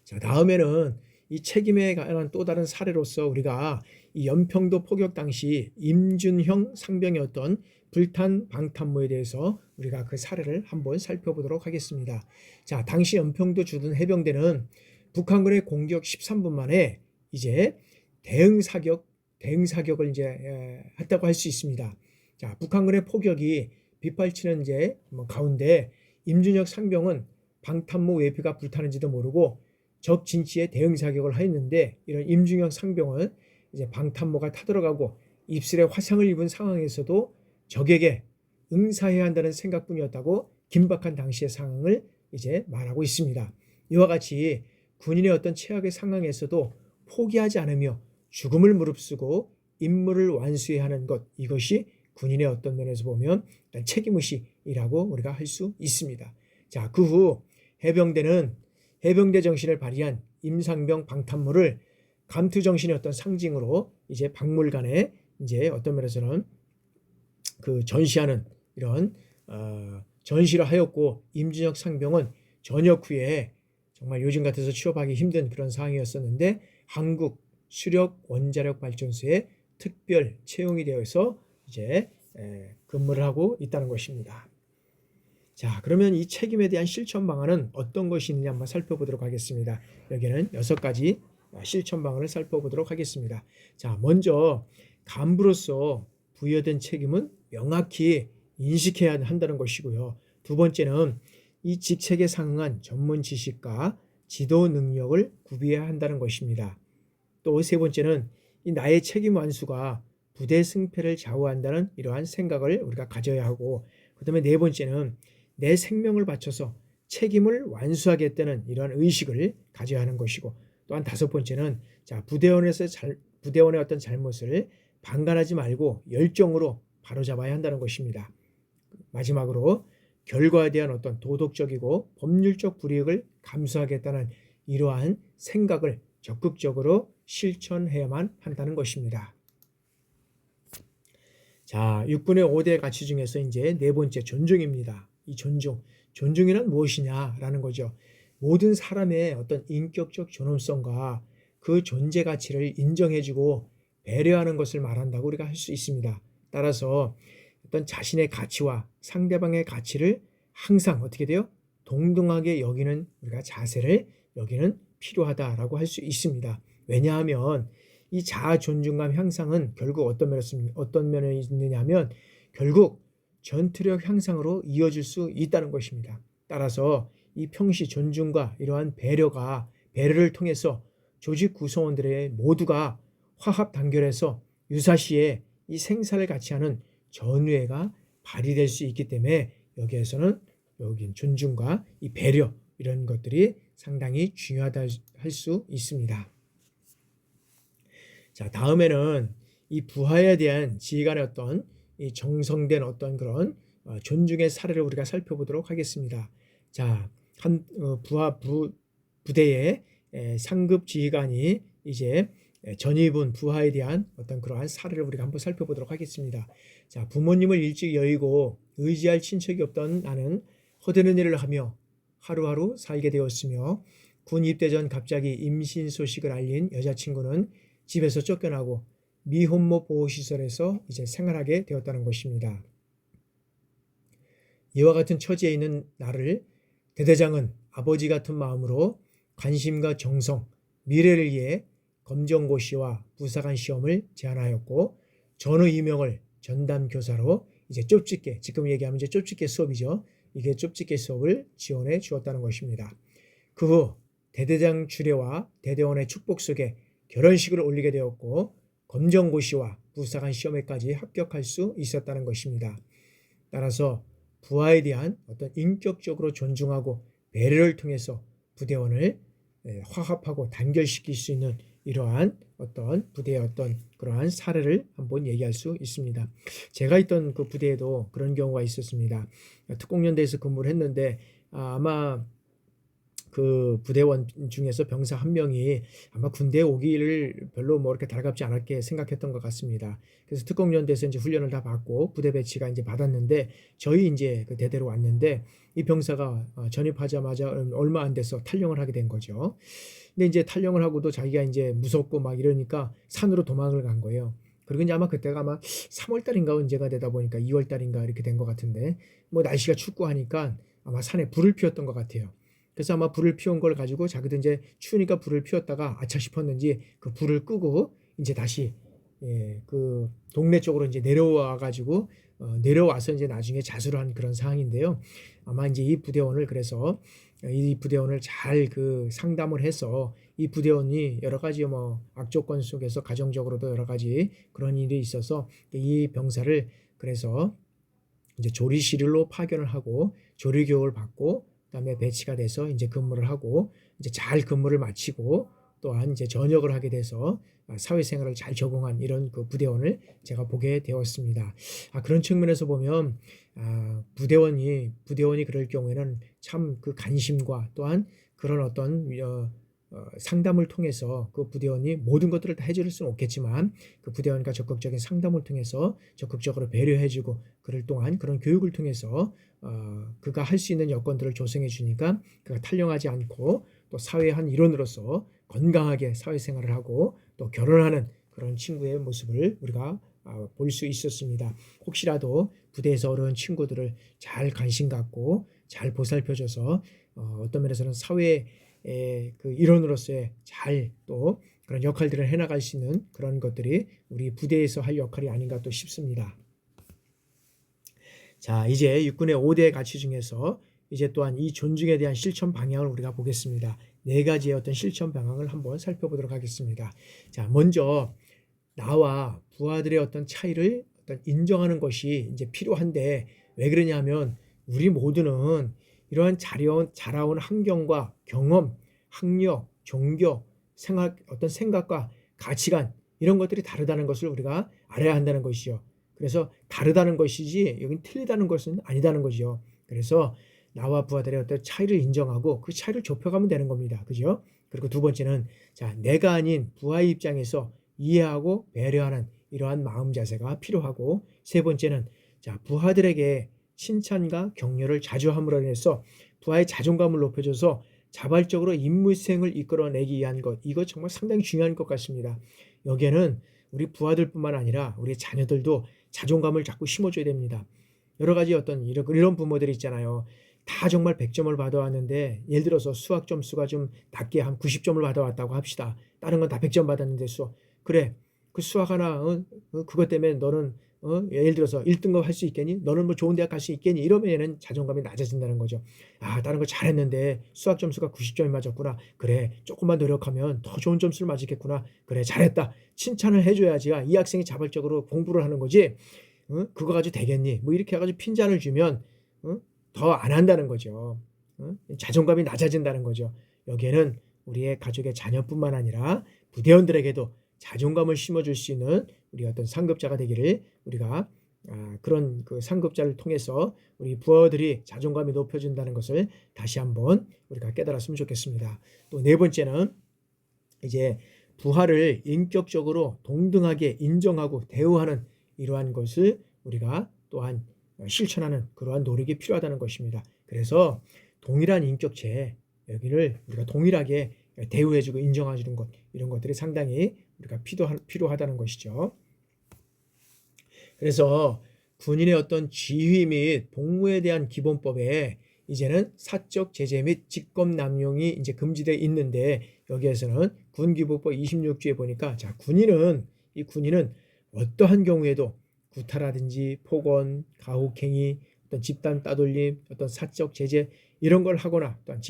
자, 다음에는 이 책임에 관한 또 다른 사례로서 우리가 이 연평도 포격 당시 임준형 상병이었던 불탄 방탄모에 대해서 우리가 그 사례를 한번 살펴보도록 하겠습니다. 자, 당시 연평도 주둔 해병대는 북한군의 공격 13분 만에 이제 대응 사격을 이제 했다고 할 수 있습니다. 자, 북한군의 포격이 빗발치는 이제 가운데 임준혁 상병은 방탄모 외피가 불타는지도 모르고 적 진치에 대응 사격을 하였는데 이런 임준혁 상병은 이제 방탄모가 타들어가고 입술에 화상을 입은 상황에서도 적에게 응사해야 한다는 생각뿐이었다고 긴박한 당시의 상황을 이제 말하고 있습니다. 이와 같이 군인의 어떤 최악의 상황에서도 포기하지 않으며 죽음을 무릅쓰고 임무를 완수해야 하는 것, 이것이 군인의 어떤 면에서 보면 책임의식이라고 우리가 할 수 있습니다. 자, 그 후 해병대는 해병대 정신을 발휘한 임상병 방탄모를 감투 정신의 어떤 상징으로 이제 박물관에 이제 어떤 면에서는 그 전시하는 이런 전시를 하였고 임준혁 상병은 전역 후에 정말 요즘 같아서 취업하기 힘든 그런 상황이었었는데 한국 수력 원자력 발전소에 특별 채용이 되어서 이제 근무를 하고 있다는 것입니다. 자, 그러면 이 책임에 대한 실천 방안은 어떤 것이 있느냐 한번 살펴보도록 하겠습니다. 여기는 6가지 실천 방안을 살펴보도록 하겠습니다. 자, 먼저 간부로서 부여된 책임은 명확히 인식해야 한다는 것이고요. 두 번째는 이 직책에 상응한 전문 지식과 지도 능력을 구비해야 한다는 것입니다. 또 세 번째는 이 나의 책임 완수가 부대 승패를 좌우한다는 이러한 생각을 우리가 가져야 하고, 그 다음에 네 번째는 내 생명을 바쳐서 책임을 완수하겠다는 이러한 의식을 가져야 하는 것이고, 또한 다섯 번째는 부대원의 어떤 잘못을 방관하지 말고 열정으로 바로잡아야 한다는 것입니다. 마지막으로 결과에 대한 어떤 도덕적이고 법률적 불이익을 감수하겠다는 이러한 생각을 적극적으로 실천해야만 한다는 것입니다. 자, 육군의 5대 가치 중에서 이제 네 번째 존중입니다. 이 존중이란 무엇이냐라는 거죠. 모든 사람의 어떤 인격적 존엄성과 그 존재 가치를 인정해주고 배려하는 것을 말한다고 우리가 할 수 있습니다. 따라서 어떤 자신의 가치와 상대방의 가치를 항상 어떻게 돼요? 동등하게 여기는 우리가 자세를 여기는 필요하다라고 할 수 있습니다. 왜냐하면 이 자아 존중감 향상은 결국 어떤 면에 있느냐면 결국 전투력 향상으로 이어질 수 있다는 것입니다. 따라서 이 평시 존중과 이러한 배려를 통해서 조직 구성원들의 모두가 화합 단결해서 유사시에 이 생사를 같이 하는 전우애가 발휘될 수 있기 때문에 여기에서는 여기 존중과 이 배려 이런 것들이 상당히 중요하다 할 수 있습니다. 자, 다음에는 이 부하에 대한 지휘관의 어떤 이 정성된 어떤 그런 존중의 사례를 우리가 살펴보도록 하겠습니다. 자, 한 부대의 상급 지휘관이 이제 전입은 부하에 대한 어떤 그러한 사례를 우리가 한번 살펴보도록 하겠습니다. 자, 부모님을 일찍 여의고 의지할 친척이 없던 나는 허드는 일을 하며 하루하루 살게 되었으며 군 입대 전 갑자기 임신 소식을 알린 여자친구는 집에서 쫓겨나고 미혼모 보호시설에서 이제 생활하게 되었다는 것입니다. 이와 같은 처지에 있는 나를 대대장은 아버지 같은 마음으로 관심과 정성, 미래를 위해 검정고시와 부사관 시험을 제안하였고 전후 임용을 전담교사로 이제 쪽집게, 지금 얘기하면 이제 쪽집게 수업이죠. 이게 쪽집게 수업을 지원해 주었다는 것입니다. 그 후 대대장 주례와 대대원의 축복 속에 결혼식을 올리게 되었고 검정고시와 부사관 시험에까지 합격할 수 있었다는 것입니다. 따라서 부하에 대한 어떤 인격적으로 존중하고 배려를 통해서 부대원을 화합하고 단결시킬 수 있는 이러한 어떤 부대의 어떤 그러한 사례를 한번 얘기할 수 있습니다. 제가 있던 그 부대에도 그런 경우가 있었습니다. 특공연대에서 근무를 했는데 아마 그 부대원 중에서 병사 한 명이 아마 군대에 오기를 별로 뭐 이렇게 달갑지 않았게 생각했던 것 같습니다. 그래서 특공연대에서 이제 훈련을 다 받고 부대 배치가 이제 받았는데 저희 이제 그 대대로 왔는데 이 병사가 전입하자마자 얼마 안 돼서 탈영을 하게 된 거죠. 근데 이제 탈영을 하고도 자기가 이제 무섭고 막 이러니까 산으로 도망을 간 거예요. 그리고 이제 아마 그때가 아마 3월 달인가 언제가 되다 보니까 2월 달인가 이렇게 된 것 같은데 뭐 날씨가 춥고 하니까 아마 산에 불을 피웠던 것 같아요. 그래서 아마 불을 피운 걸 가지고 자기도 이제 추우니까 불을 피웠다가 아차 싶었는지 그 불을 끄고 이제 다시 그 동네 쪽으로 이제 내려와 가지고 내려와서 이제 나중에 자수를 한 그런 상황인데요. 아마 이제 이 부대원을 그래서 이 부대원을 잘 그 상담을 해서 이 부대원이 여러 가지 뭐 악조건 속에서 가정적으로도 여러 가지 그런 일이 있어서 이 병사를 그래서 이제 조리실로 파견을 하고 조리 교육을 받고 그다음에 배치가 돼서 이제 근무를 하고 이제 잘 근무를 마치고 또한 이제 전역을 하게 돼서 사회생활을 잘 적응한 이런 그 부대원을 제가 보게 되었습니다. 그런 측면에서 보면 부대원이 그럴 경우에는 참 그 관심과 또한 그런 어떤 상담을 통해서 그 부대원이 모든 것들을 다 해줄 수는 없겠지만 그 부대원과 적극적인 상담을 통해서 적극적으로 배려해주고 그를 동안 그런 교육을 통해서 그가 할 수 있는 여건들을 조성해 주니까 그가 탈영하지 않고 또 사회의 한 일원으로서 건강하게 사회생활을 하고 또 결혼하는 그런 친구의 모습을 우리가 볼 수 있었습니다. 혹시라도 부대에서 어려운 친구들을 잘 관심 갖고 잘 보살펴줘서 어떤 면에서는 사회의 그 일원으로서의 잘 또 그런 역할들을 해나갈 수 있는 그런 것들이 우리 부대에서 할 역할이 아닌가 또 싶습니다. 자, 이제 육군의 5대 가치 중에서 이제 또한 이 존중에 대한 실천 방향을 우리가 보겠습니다. 4가지의 어떤 실천 방향을 한번 살펴보도록 하겠습니다. 자, 먼저 나와 부하들의 어떤 차이를 어떤 인정하는 것이 이제 필요한데 왜 그러냐면 우리 모두는 이러한 자라온 환경과 경험, 학력, 종교, 어떤 생각과 가치관 이런 것들이 다르다는 것을 우리가 알아야 한다는 것이죠. 그래서 다르다는 것이지 여긴 틀리다는 것은 아니다는 거죠. 그래서 나와 부하들의 어떤 차이를 인정하고 그 차이를 좁혀가면 되는 겁니다. 그죠? 그리고 두 번째는 자, 내가 아닌 부하의 입장에서 이해하고 배려하는 이러한 마음 자세가 필요하고 세 번째는 자, 부하들에게 칭찬과 격려를 자주 함으로 인해서 부하의 자존감을 높여줘서 자발적으로 임무 수행을 이끌어내기 위한 것 이거 정말 상당히 중요한 것 같습니다. 여기에는 우리 부하들뿐만 아니라 우리 자녀들도 자존감을 자꾸 심어줘야 됩니다. 여러 가지 어떤 이런 부모들이 있잖아요. 다 정말 100점을 받아왔는데 예를 들어서 수학 점수가 좀 낮게 한 90점을 받아왔다고 합시다. 다른 건 다 100점 받았는데 그래 그 수학 하나 그것 때문에 너는 예를 들어서 1등급 할 수 있겠니? 너는 뭐 좋은 대학 갈 수 있겠니? 이러면 얘는 자존감이 낮아진다는 거죠. 다른 거 잘했는데 수학 점수가 90점이 맞았구나. 그래 조금만 노력하면 더 좋은 점수를 맞았겠구나. 그래 잘했다. 칭찬을 해줘야지 이 학생이 자발적으로 공부를 하는 거지. 그거 가지고 되겠니? 뭐 이렇게 해가지고 핀잔을 주면 더 안 한다는 거죠. 자존감이 낮아진다는 거죠. 여기에는 우리의 가족의 자녀뿐만 아니라 부대원들에게도 자존감을 심어줄 수 있는 우리 어떤 상급자가 되기를 우리가 그런 그 상급자를 통해서 우리 부하들이 자존감이 높여진다는 것을 다시 한번 우리가 깨달았으면 좋겠습니다. 또 네 번째는 이제 부하를 인격적으로 동등하게 인정하고 대우하는 이러한 것을 우리가 또한 실천하는 그러한 노력이 필요하다는 것입니다. 그래서 동일한 인격체 여기를 우리가 동일하게 대우해주고 인정해주는 것 이런 것들이 상당히 우리가 필요하다는 것이죠. 그래서 군인의 어떤 지휘 및 복무에 대한 기본법에 이제는 사적 제재 및 직권 남용이 이제 금지되어 있는데 여기에서는 군기부법 26조에 보니까 자, 군인은 어떠한 경우에도 구타라든지 폭언, 가혹행위, 어떤 집단 따돌림, 어떤 사적 제재 이런 걸 하거나 또한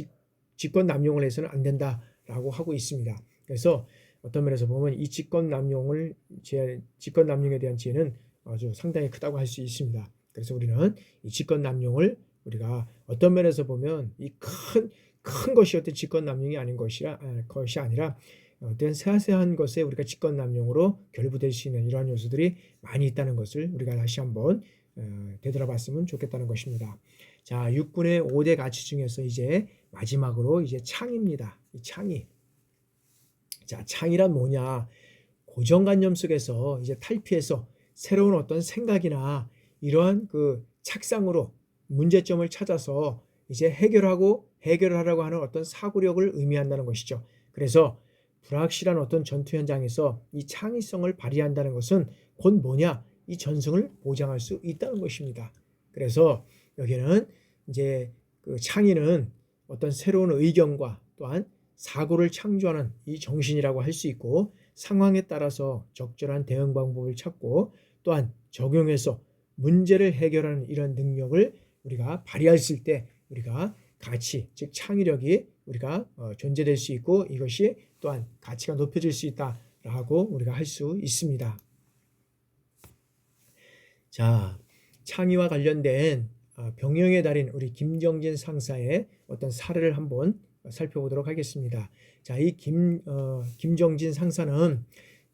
직권 남용을 해서는 안 된다라고 하고 있습니다. 그래서 어떤 면에서 보면 이 직권 남용에 대한 지혜는 아주 상당히 크다고 할 수 있습니다. 그래서 우리는 이 직권 남용을 우리가 어떤 면에서 보면 이 큰 것이 어떤 직권 남용이 아닌 것이 아니라 어떤 세세한 것에 우리가 직권 남용으로 결부될 수 있는 이러한 요소들이 많이 있다는 것을 우리가 다시 한번 되돌아봤으면 좋겠다는 것입니다. 자, 육군의 5대 가치 중에서 이제 마지막으로 이제 창의입니다. 이 창의. 자, 창의란 뭐냐? 고정관념 속에서 이제 탈피해서 새로운 어떤 생각이나 이러한 그 착상으로 문제점을 찾아서 이제 해결하라고 하는 어떤 사고력을 의미한다는 것이죠. 그래서 불확실한 어떤 전투 현장에서 이 창의성을 발휘한다는 것은 곧 뭐냐? 이 전승을 보장할 수 있다는 것입니다. 그래서 여기는 이제 그 창의는 어떤 새로운 의견과 또한 사고를 창조하는 이 정신이라고 할 수 있고 상황에 따라서 적절한 대응 방법을 찾고 또한 적용해서 문제를 해결하는 이런 능력을 우리가 발휘했을 때 우리가 가치, 즉 창의력이 우리가 존재될 수 있고 이것이 또한 가치가 높여질 수 있다라고 우리가 할 수 있습니다. 자, 창의와 관련된 병영의 달인 우리 김정진 상사의 어떤 사례를 한번 살펴보도록 하겠습니다. 자, 이 김정진 상사는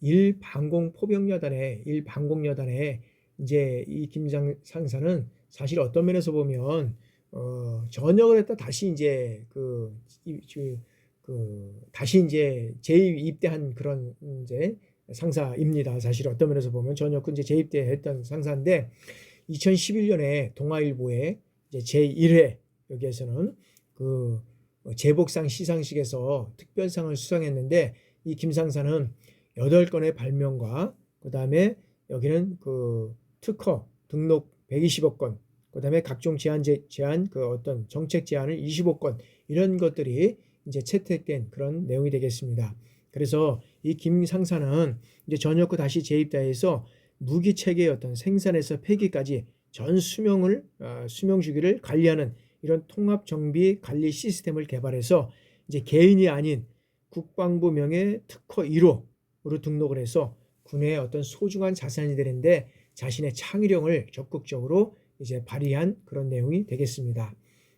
일방공여단의 이제 이 상사는 사실 어떤 면에서 보면 전역을 했다 다시 이제 다시 이제 재입대한 그런 이제 상사입니다. 사실 어떤 면에서 보면 전역 후 이제 재입대했던 상사인데 2011년에 동아일보에 이제 제1회 여기에서는 그 재복상 시상식에서 특별상을 수상했는데 이 김 상사는 8건의 발명과 그다음에 여기는 그 특허 등록 120억 건, 그다음에 각종 제안 그 어떤 정책 제안을 25건 이런 것들이 이제 채택된 그런 내용이 되겠습니다. 그래서 이 김 상사는 이제 전역 후 다시 재입대해서 무기 체계의 어떤 생산에서 폐기까지 전 수명 주기를 관리하는 이런 통합 정비 관리 시스템을 개발해서 이제 개인이 아닌 국방부 명예 특허 1호로 등록을 해서 군의 어떤 소중한 자산이 되는데 자신의 창의력을 적극적으로 이제 발휘한 그런 내용이 되겠습니다.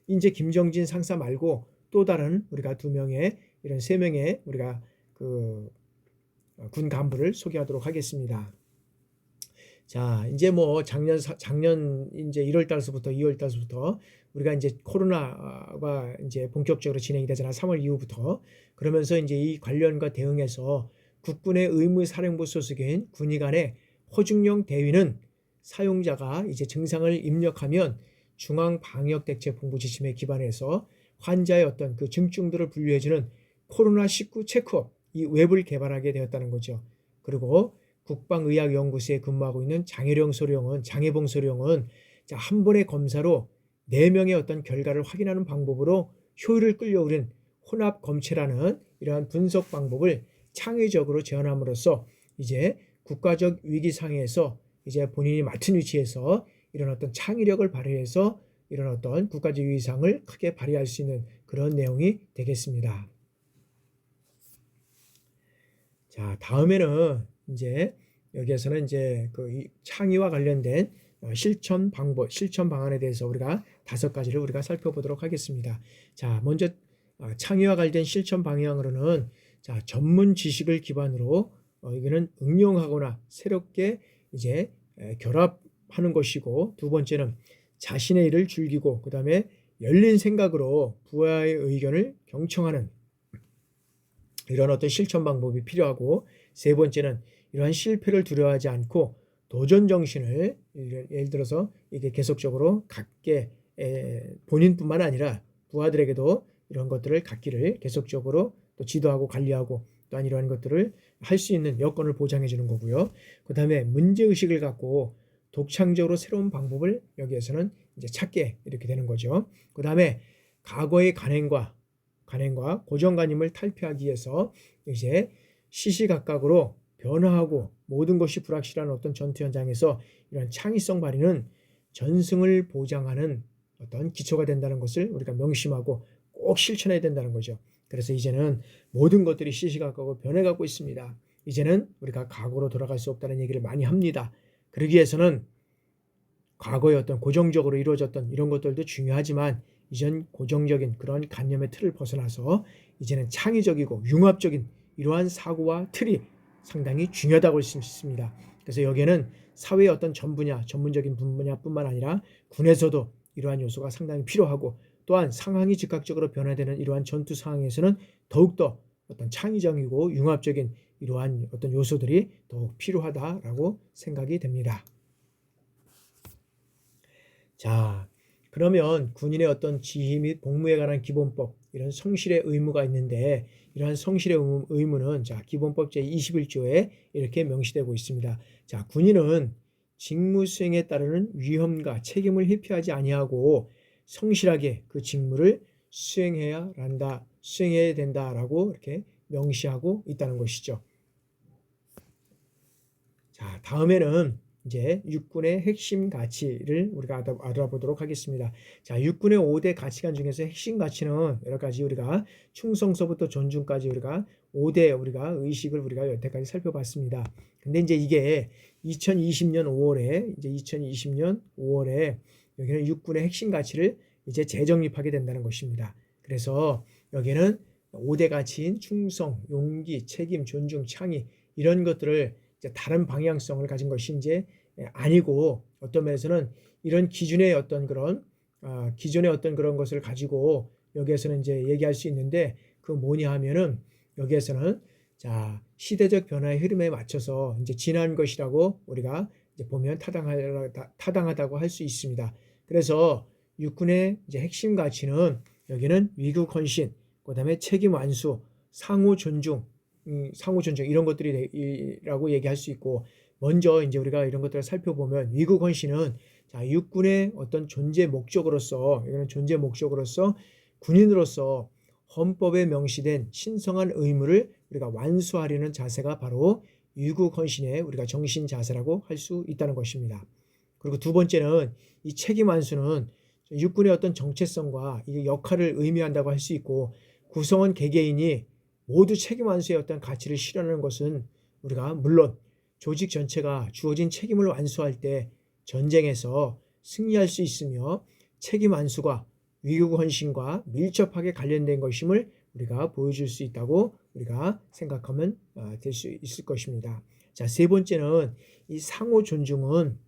이제 김정진 상사 말고 또 다른 우리가 2명의 이런 3명의 우리가 그 군 간부를 소개하도록 하겠습니다. 자, 이제 뭐 작년 이제 1월 달서부터 2월 달서부터 우리가 이제 코로나가 이제 본격적으로 진행이 되잖아. 3월 이후부터. 그러면서 이제 이 관련과 대응해서 국군의 의무사령부 소속인 군의 간의 호중령 대위는 사용자가 이제 증상을 입력하면 중앙방역대책본부 지침에 기반해서 환자의 어떤 그 증증들을 분류해주는 코로나19 체크업 이 웹을 개발하게 되었다는 거죠. 그리고 국방의학연구소에 근무하고 있는 장혜봉 소령은 한 번의 검사로 4명의 어떤 결과를 확인하는 방법으로 효율을 끌려오른 혼합 검체라는 이러한 분석 방법을 창의적으로 제안함으로써 이제 국가적 위기 상황에서 이제 본인이 맡은 위치에서 이런 어떤 창의력을 발휘해서 이런 어떤 국가적 위기상을 크게 발휘할 수 있는 그런 내용이 되겠습니다. 자, 다음에는 이제 여기에서는 이제 그 창의와 관련된 실천 방안에 대해서 우리가 5가지를 우리가 살펴보도록 하겠습니다. 자, 먼저 창의와 관련된 실천 방향으로는 자, 전문 지식을 기반으로 이거는 응용하거나 새롭게 이제 결합하는 것이고, 2번째는 자신의 일을 즐기고 그다음에 열린 생각으로 부하의 의견을 경청하는 이런 어떤 실천 방법이 필요하고, 3번째는 이러한 실패를 두려워하지 않고 도전 정신을 예를 들어서 이게 계속적으로 갖게 본인뿐만 아니라 부하들에게도 이런 것들을 갖기를 계속적으로 또 지도하고 관리하고 또한 이러한 것들을 할 수 있는 여건을 보장해 주는 거고요. 그 다음에 문제의식을 갖고 독창적으로 새로운 방법을 여기에서는 이제 찾게 이렇게 되는 거죠. 그 다음에 과거의 간행과 고정관념을 탈피하기 위해서 이제 시시각각으로 변화하고 모든 것이 불확실한 어떤 전투 현장에서 이런 창의성 발휘는 전승을 보장하는 어떤 기초가 된다는 것을 우리가 명심하고 꼭 실천해야 된다는 거죠. 그래서 이제는 모든 것들이 시시각각으로 변해가고 있습니다. 이제는 우리가 과거로 돌아갈 수 없다는 얘기를 많이 합니다. 그러기 위해서는 과거에 어떤 고정적으로 이루어졌던 이런 것들도 중요하지만 이전 고정적인 그런 관념의 틀을 벗어나서 이제는 창의적이고 융합적인 이러한 사고와 틀이 상당히 중요하다고 할 수 있습니다. 그래서 여기에는 사회의 어떤 전문적인 분야뿐만 아니라 군에서도 이러한 요소가 상당히 필요하고 또한 상황이 즉각적으로 변화되는 이러한 전투 상황에서는 더욱더 어떤 창의적이고 융합적인 이러한 어떤 요소들이 더욱 필요하다라고 생각이 됩니다. 자, 그러면 군인의 어떤 지휘 및 복무에 관한 기본법, 이런 성실의 의무가 있는데 이러한 성실의 의무는 자, 기본법 제21조에 이렇게 명시되고 있습니다. 자, 군인은 직무 수행에 따르는 위험과 책임을 회피하지 아니하고 성실하게 그 직무를 수행해야 된다라고 이렇게 명시하고 있다는 것이죠. 자, 다음에는 이제 육군의 핵심 가치를 우리가 알아보도록 하겠습니다. 자, 육군의 5대 가치관 중에서 핵심 가치는 여러 가지 우리가 충성서부터 존중까지 우리가 5대 우리가 의식을 우리가 여태까지 살펴봤습니다. 근데 이제 이게 2020년 5월에 여기는 육군의 핵심 가치를 이제 재정립하게 된다는 것입니다. 그래서 여기는 5대 가치인 충성, 용기, 책임, 존중, 창의 이런 것들을 이제 다른 방향성을 가진 것이 이제 아니고 어떤 면에서는 이런 기존의 어떤 그런 것을 가지고 여기에서는 이제 얘기할 수 있는데 그 뭐냐 하면은 여기에서는 자 시대적 변화의 흐름에 맞춰서 이제 지난 것이라고 우리가 이제 보면 타당하다고 할 수 있습니다. 그래서 육군의 이제 핵심 가치는 여기는 위국 헌신, 그다음에 책임 완수, 상호 존중 이런 것들이라고 얘기할 수 있고 먼저 이제 우리가 이런 것들을 살펴보면 위국 헌신은 자 육군의 어떤 존재 목적으로서 군인으로서 헌법에 명시된 신성한 의무를 우리가 완수하려는 자세가 바로 위국 헌신의 우리가 정신 자세라고 할 수 있다는 것입니다. 그리고 두 번째는 이 책임 완수는 육군의 어떤 정체성과 이 역할을 의미한다고 할 수 있고 구성원 개개인이 모두 책임 완수의 어떤 가치를 실현하는 것은 우리가 물론 조직 전체가 주어진 책임을 완수할 때 전쟁에서 승리할 수 있으며 책임 완수가 위국 헌신과 밀접하게 관련된 것임을 우리가 보여줄 수 있다고 우리가 생각하면 될 수 있을 것입니다. 자, 세 번째는 이 상호 존중은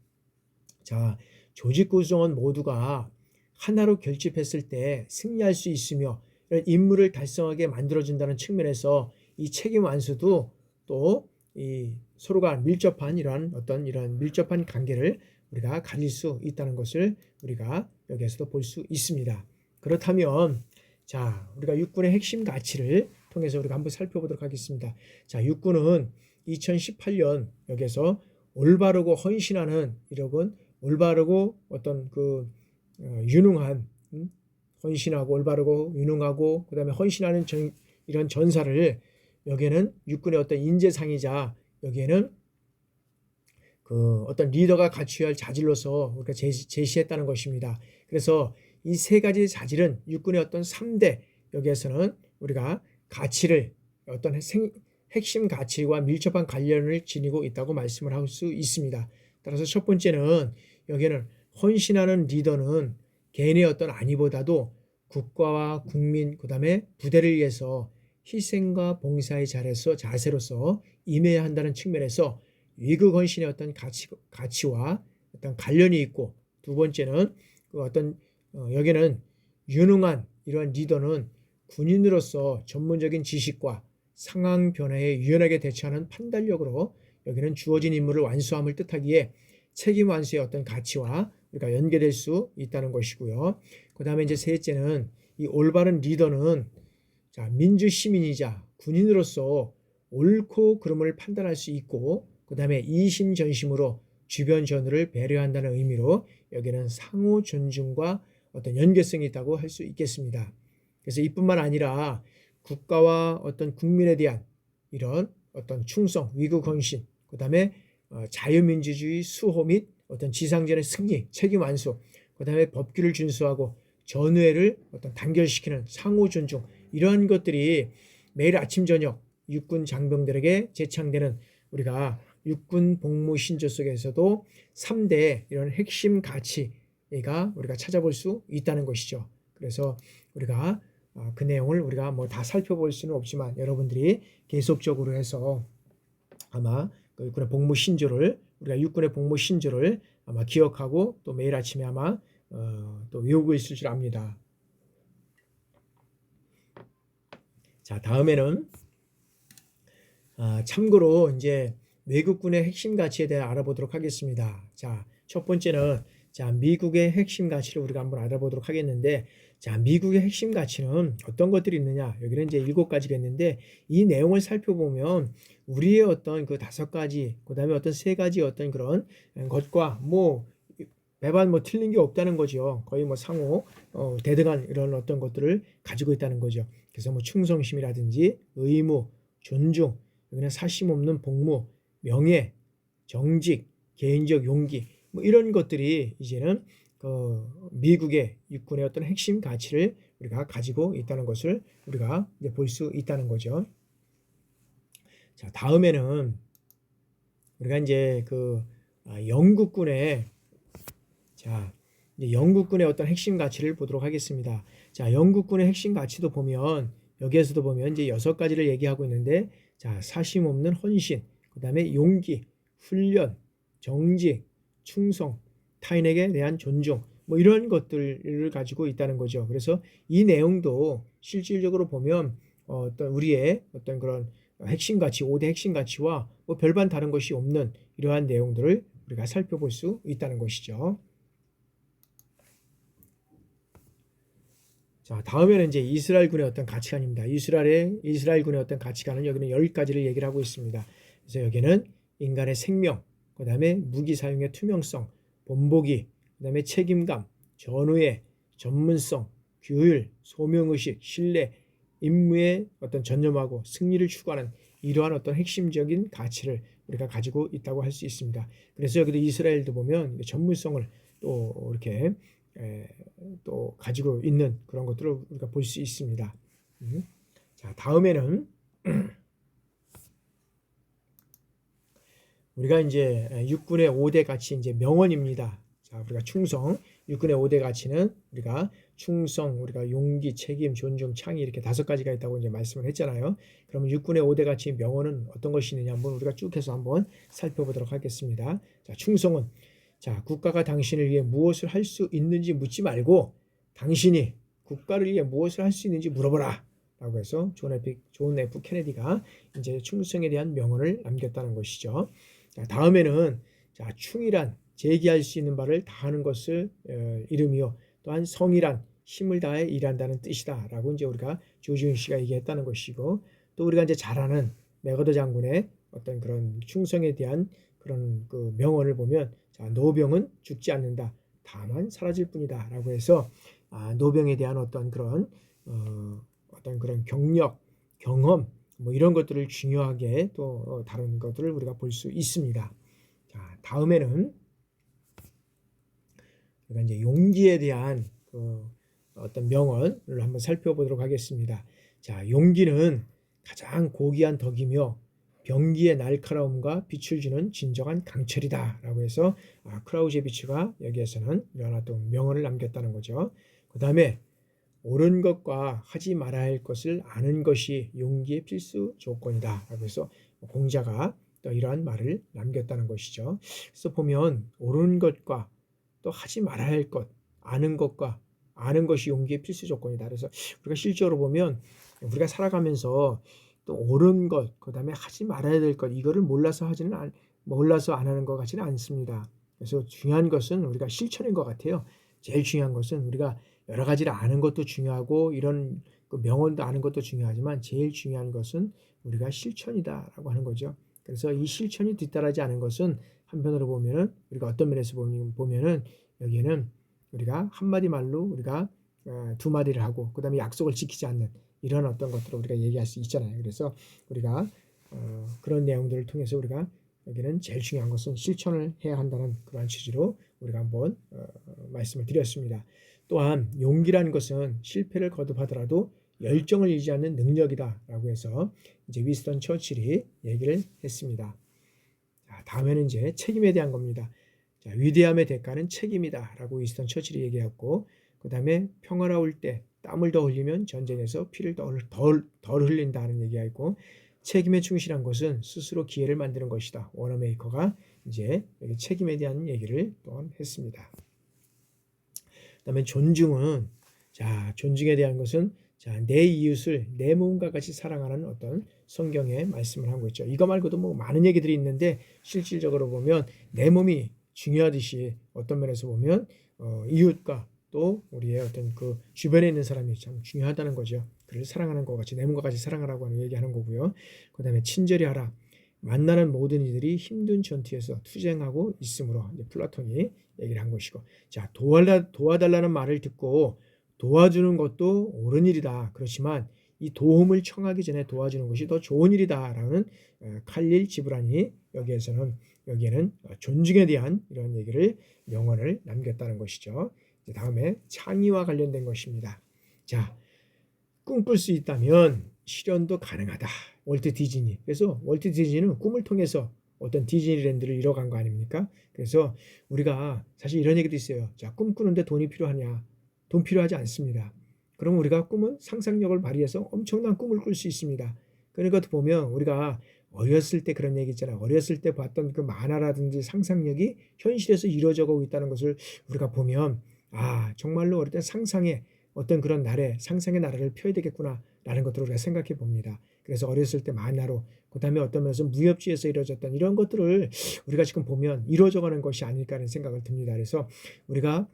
자 조직 구성원 모두가 하나로 결집했을 때 승리할 수 있으며 이런 임무를 달성하게 만들어준다는 측면에서 이 책임 완수도 또 이 서로가 밀접한 이런 밀접한 관계를 우리가 가질 수 있다는 것을 우리가 여기에서도 볼 수 있습니다. 그렇다면 자 우리가 육군의 핵심 가치를 통해서 우리가 한번 살펴보도록 하겠습니다. 자 육군은 2018년 여기에서 올바르고 헌신하는 올바르고 어떤 유능한 헌신하고 올바르고 유능하고 그다음에 헌신하는 이런 전사를 여기에는 육군의 어떤 인재상이자 여기에는 어떤 리더가 갖춰야 할 자질로서 우리가 제시했다는 것입니다. 그래서 이 세 가지 자질은 육군의 어떤 3대 여기에서는 우리가 가치를 어떤 핵심 가치와 밀접한 관련을 지니고 있다고 말씀을 할 수 있습니다. 따라서 첫 번째는 여기에는 헌신하는 리더는 개인의 어떤 안위보다도 국가와 국민 그다음에 부대를 위해서 희생과 봉사의 자세로서 임해야 한다는 측면에서 위국 헌신의 어떤 가치와 어떤 관련이 있고 두 번째는 여기는 유능한 이러한 리더는 군인으로서 전문적인 지식과 상황 변화에 유연하게 대처하는 판단력으로 여기는 주어진 임무를 완수함을 뜻하기에 책임 완수의 어떤 가치와 우리가 연계될 수 있다는 것이고요. 그 다음에 이제 셋째는 이 올바른 리더는 자, 민주 시민이자 군인으로서 옳고 그름을 판단할 수 있고 그 다음에 이심전심으로 주변 전우를 배려한다는 의미로 여기는 상호 존중과 어떤 연계성이 있다고 할 수 있겠습니다. 그래서 이뿐만 아니라 국가와 어떤 국민에 대한 이런 어떤 충성, 위국 헌신, 그 다음에 자유민주주의 수호 및 어떤 지상전의 승리, 책임 완수, 그 다음에 법규를 준수하고 전우회를 어떤 단결시키는 상호 존중, 이러한 것들이 매일 아침 저녁 육군 장병들에게 제창되는 우리가 육군 복무 신조 속에서도 3대 이런 핵심 가치가 우리가 찾아볼 수 있다는 것이죠. 그래서 우리가 그 내용을 우리가 뭐 다 살펴볼 수는 없지만 여러분들이 계속적으로 해서 아마 그 육군의 복무 신조를 우리가 육군의 복무 신조를 아마 기억하고 또 매일 아침에 아마 또 외우고 있을 줄 압니다. 자, 다음에는 참고로 이제 외국군의 핵심 가치에 대해 알아보도록 하겠습니다. 자, 첫 번째는 미국의 핵심 가치를 우리가 한번 알아보도록 하겠는데, 미국의 핵심 가치는 어떤 것들이 있느냐? 여기는 이제 7가지가 있는데, 이 내용을 살펴보면 우리의 어떤 그 5가지, 그다음에 어떤 3가지 어떤 그런 것과 배반 틀린 게 없다는 거죠. 거의 상호 대등한 이런 어떤 것들을 가지고 있다는 거죠. 그래서 충성심이라든지 의무, 존중, 여기는 사심 없는 복무, 명예, 정직, 개인적 용기, 이런 것들이 이제는 미국의 육군의 어떤 핵심 가치를 우리가 가지고 있다는 것을 우리가 이제 볼 수 있다는 거죠. 자, 다음에는 우리가 이제 영국군의 영국군의 어떤 핵심 가치를 보도록 하겠습니다. 자, 영국군의 핵심 가치도 보면 여기에서도 보면 이제 6가지를 얘기하고 있는데, 사심 없는 헌신, 그다음에 용기, 훈련, 정직, 충성, 타인에게 대한 존중, 이런 것들을 가지고 있다는 거죠. 그래서 이 내용도 실질적으로 보면 어떤 우리의 어떤 그런 핵심 가치, 5대 핵심 가치와 별반 다른 것이 없는 이러한 내용들을 우리가 살펴볼 수 있다는 것이죠. 자, 다음에는 이제 이스라엘군의 어떤 가치관입니다. 이스라엘군의 어떤 가치관은 여기는 10가지를 얘기를 하고 있습니다. 그래서 여기는 인간의 생명, 그 다음에 무기 사용의 투명성, 본보기, 그 다음에 책임감, 전우회, 전문성, 규율, 소명의식, 신뢰, 임무에 어떤 전념하고 승리를 추구하는 이러한 어떤 핵심적인 가치를 우리가 가지고 있다고 할 수 있습니다. 그래서 여기도 이스라엘도 보면 전문성을 또 이렇게 또 가지고 있는 그런 것들을 우리가 볼 수 있습니다. 자, 다음에는 우리가 이제 육군의 5대 가치 이제 명언입니다. 자, 우리가 충성, 육군의 5대 가치는 우리가 충성, 우리가 용기, 책임, 존중, 창의 이렇게 5가지가 있다고 이제 말씀을 했잖아요. 그러면 육군의 5대 가치 명언은 어떤 것이 있느냐 한번 우리가 쭉 해서 한번 살펴보도록 하겠습니다. 자, 충성은 국가가 당신을 위해 무엇을 할 수 있는지 묻지 말고 당신이 국가를 위해 무엇을 할 수 있는지 물어보라 라고 해서 존 F 케네디가 이제 충성에 대한 명언을 남겼다는 것이죠. 자, 다음에는 충이란 제기할 수 있는 바를 다하는 것을 이름이요, 또한 성이란 힘을 다해 일한다는 뜻이다 라고 이제 우리가 조지훈 씨가 얘기했다는 것이고, 또 우리가 이제 잘 아는 맥어더 장군의 어떤 그런 충성에 대한 그런 그 명언을 보면, 노병은 죽지 않는다, 다만 사라질 뿐이다 라고 해서 노병에 대한 어떤 그런 경력, 경험 이런 것들을 중요하게 또 다른 것들을 우리가 볼 수 있습니다. 자, 다음에는 우리가 이제 용기에 대한 어떤 명언을 한번 살펴보도록 하겠습니다. 자, 용기는 가장 고귀한 덕이며 병기의 날카로움과 빛을 주는 진정한 강철이다 라고 해서 크라우제비츠가 여기에서는 이런 어떤 명언을 남겼다는 거죠. 그 다음에 옳은 것과 하지 말아야 할 것을 아는 것이 용기의 필수 조건이다 라고 해서 공자가 또 이러한 말을 남겼다는 것이죠. 그래서 보면 옳은 것과 또 하지 말아야 할 것, 아는 것과 아는 것이 용기의 필수 조건이다. 그래서 우리가 실제로 보면 우리가 살아가면서 또 옳은 것, 그 다음에 하지 말아야 될 것, 이거를 몰라서 안 하는 것 같지는 않습니다. 그래서 중요한 것은 우리가 실천인 것 같아요. 제일 중요한 것은 우리가 여러 가지를 아는 것도 중요하고 이런 그 명언도 아는 것도 중요하지만 제일 중요한 것은 우리가 실천이다라고 하는 거죠. 그래서 이 실천이 뒤따르지 않은 것은 한편으로 보면은 우리가 어떤 면에서 보면은 여기에는 우리가 한마디 말로 우리가 두 마디를 하고 그다음에 약속을 지키지 않는 이런 어떤 것들을 우리가 얘기할 수 있잖아요. 그래서 우리가 그런 내용들을 통해서 우리가 여기는 제일 중요한 것은 실천을 해야 한다는 그러한 취지로 우리가 한번 말씀을 드렸습니다. 또한 용기라는 것은 실패를 거듭하더라도 열정을 유지하는 능력이다라고 해서 이제 위스턴 처칠이 얘기를 했습니다. 자, 다음에는 이제 책임에 대한 겁니다. 자, 위대함의 대가는 책임이다라고 위스턴 처칠이 얘기했고, 그 다음에 평화로울 때 땀을 더 흘리면 전쟁에서 피를 덜 흘린다는 얘기가 있고, 책임에 충실한 것은 스스로 기회를 만드는 것이다. 워너메이커가 이제 여기 책임에 대한 얘기를 또한 했습니다. 그다음에 존중은 존중에 대한 것은 내 이웃을 내 몸과 같이 사랑하는 어떤 성경의 말씀을 하고 있죠. 이거 말고도 뭐 많은 얘기들이 있는데 실질적으로 보면 내 몸이 중요하듯이 어떤 면에서 보면 이웃과 또 우리의 어떤 그 주변에 있는 사람이 참 중요하다는 거죠. 그를 사랑하는 것 같이 내 몸과 같이 사랑하라고 하는 얘기하는 거고요. 그다음에 친절히 하라. 만나는 모든 이들이 힘든 전투에서 투쟁하고 있으므로 이제 플라톤이 얘기를 한 것이고, 자, 도와달라는 말을 듣고 도와주는 것도 옳은 일이다. 그렇지만 이 도움을 청하기 전에 도와주는 것이 더 좋은 일이다라는 칼릴 지브란이 여기에는 존중에 대한 이런 얘기를 명언을 남겼다는 것이죠. 다음에 창의와 관련된 것입니다. 자, 꿈꿀 수 있다면 실현도 가능하다. 월트 디즈니. 그래서 월트 디즈니는 꿈을 통해서 어떤 디즈니랜드를 이뤄간 거 아닙니까? 그래서 우리가 사실 이런 얘기도 있어요. 자, 꿈꾸는데 돈이 필요하냐? 돈 필요하지 않습니다. 그럼 우리가 꿈은 상상력을 발휘해서 엄청난 꿈을 꿀 수 있습니다. 그러니까 보면 우리가 어렸을 때 그런 얘기 있잖아요. 어렸을 때 봤던 그 만화라든지 상상력이 현실에서 이루어져 가고 있다는 것을 우리가 보면 정말로 어릴 때 상상의 어떤 그런 상상의 나라를 펴야 되겠구나라는 것들을 우리가 생각해 봅니다. 그래서 어렸을 때 만화로, 그 다음에 어떤 면에서 무협지에서 이루어졌던 이런 것들을 우리가 지금 보면 이루어져 가는 것이 아닐까 하는 생각을 듭니다. 그래서 우리가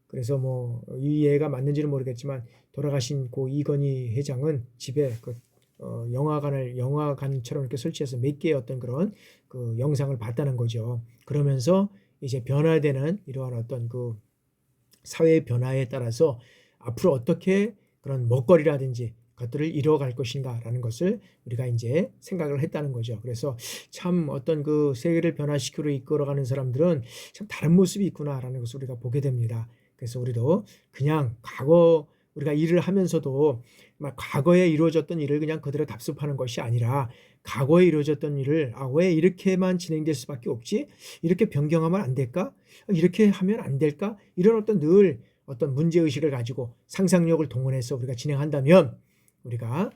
그래서 뭐 이 예가 맞는지는 모르겠지만 돌아가신 고 이건희 회장은 집에 영화관처럼 이렇게 설치해서 몇 개의 어떤 그런 그 영상을 봤다는 거죠. 그러면서 이제 변화되는 이러한 어떤 그 사회의 변화에 따라서 앞으로 어떻게 그런 먹거리라든지 것들을 이뤄갈 것인가라는 것을 우리가 이제 생각을 했다는 거죠. 그래서 참 어떤 그 세계를 변화시키러 이끌어가는 사람들은 참 다른 모습이 있구나라는 것을 우리가 보게 됩니다. 그래서 우리도 그냥 우리가 일을 하면서도 막 과거에 이루어졌던 일을 그냥 그대로 답습하는 것이 아니라 과거에 이루어졌던 일을 왜 이렇게만 진행될 수밖에 없지? 이렇게 변경하면 안 될까? 이렇게 하면 안 될까? 이런 늘 어떤 문제의식을 가지고 상상력을 동원해서 우리가 진행한다면 우리가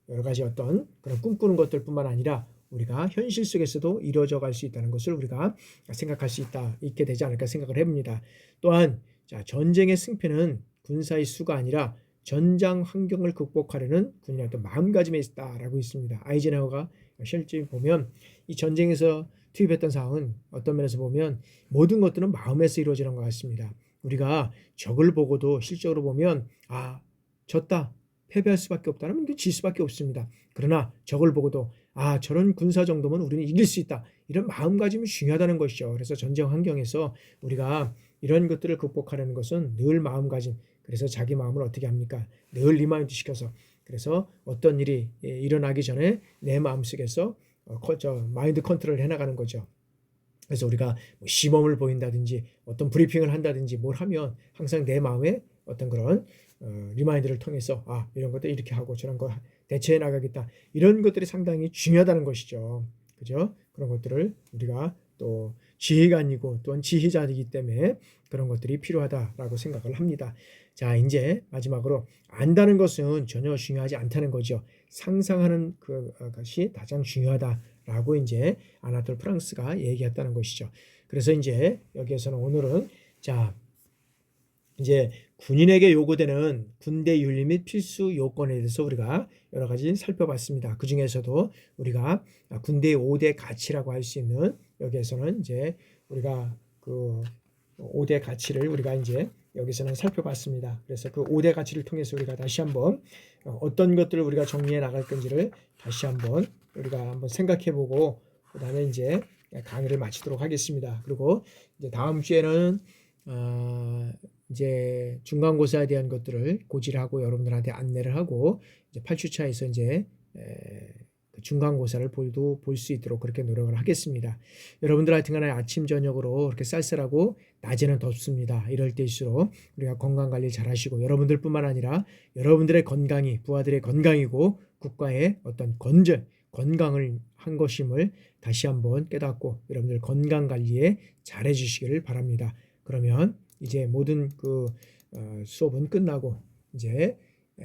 여러 가지 어떤 그런 꿈꾸는 것들뿐만 아니라 우리가 현실 속에서도 이루어져 갈 수 있다는 것을 우리가 생각할 수 있게 되지 않을까 생각을 해봅니다. 또한 전쟁의 승패는 군사의 수가 아니라 전장 환경을 극복하려는 군인의 어떤 마음가짐에 있다라고 있습니다. 아이젠하워가 실제 보면 이 전쟁에서 투입했던 상황은 어떤 면에서 보면 모든 것들은 마음에서 이루어지는 것 같습니다. 우리가 적을 보고도 실적으로 보면 졌다, 패배할 수밖에 없다면 질 수밖에 없습니다. 그러나 적을 보고도 저런 군사 정도면 우리는 이길 수 있다, 이런 마음가짐이 중요하다는 것이죠. 그래서 전쟁 환경에서 우리가 이런 것들을 극복하려는 것은 늘 마음가짐, 그래서 자기 마음을 어떻게 합니까? 늘 리마인드 시켜서, 그래서 어떤 일이 일어나기 전에 내 마음속에서 마인드 컨트롤을 해나가는 거죠. 그래서 우리가 시범을 보인다든지 어떤 브리핑을 한다든지 뭘 하면 항상 내 마음에 어떤 그런 리마인드를 통해서 이런 것들 이렇게 하고 저런 거 대처해 나가겠다, 이런 것들이 상당히 중요하다는 것이죠. 그죠? 그런 것들을 우리가 또 지휘관이고 또한 지휘자이기 때문에 그런 것들이 필요하다라고 생각을 합니다. 자, 이제 마지막으로 안다는 것은 전혀 중요하지 않다는 거죠. 상상하는 것이 가장 중요하다라고 이제 아나톨 프랑스가 얘기했다는 것이죠. 그래서 이제 여기에서는 오늘은 이제 군인에게 요구되는 군대 윤리 및 필수 요건에 대해서 우리가 여러 가지 살펴봤습니다. 그 중에서도 우리가 군대의 5대 가치라고 할 수 있는, 여기에서는 이제 우리가 그 5대 가치를 우리가 이제 여기서는 살펴봤습니다. 그래서 그 5대 가치를 통해서 우리가 다시 한번 어떤 것들을 우리가 정리해 나갈 건지를 다시 한번 우리가 한번 생각해보고 그다음에 이제 강의를 마치도록 하겠습니다. 그리고 이제 다음 주에는 이제 중간고사에 대한 것들을 고지를 하고 여러분들한테 안내를 하고 이제 8주차에서 이제 그 중간고사를 볼 수 있도록 그렇게 노력을 하겠습니다. 여러분들 하여튼간에 아침 저녁으로 이렇게 쌀쌀하고 낮에는 덥습니다. 이럴 때일수록 우리가 건강 관리 잘 하시고 여러분들뿐만 아니라 여러분들의 건강이 부하들의 건강이고 국가의 어떤 건강을 한 것임을 다시 한번 깨닫고 여러분들 건강 관리에 잘 해주시기를 바랍니다. 그러면 이제 모든 그 수업은 끝나고 이제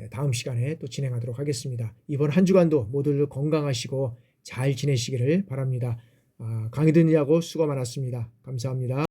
다음 시간에 또 진행하도록 하겠습니다. 이번 한 주간도 모두들 건강하시고 잘 지내시기를 바랍니다. 강의 듣느라고 수고 많았습니다. 감사합니다.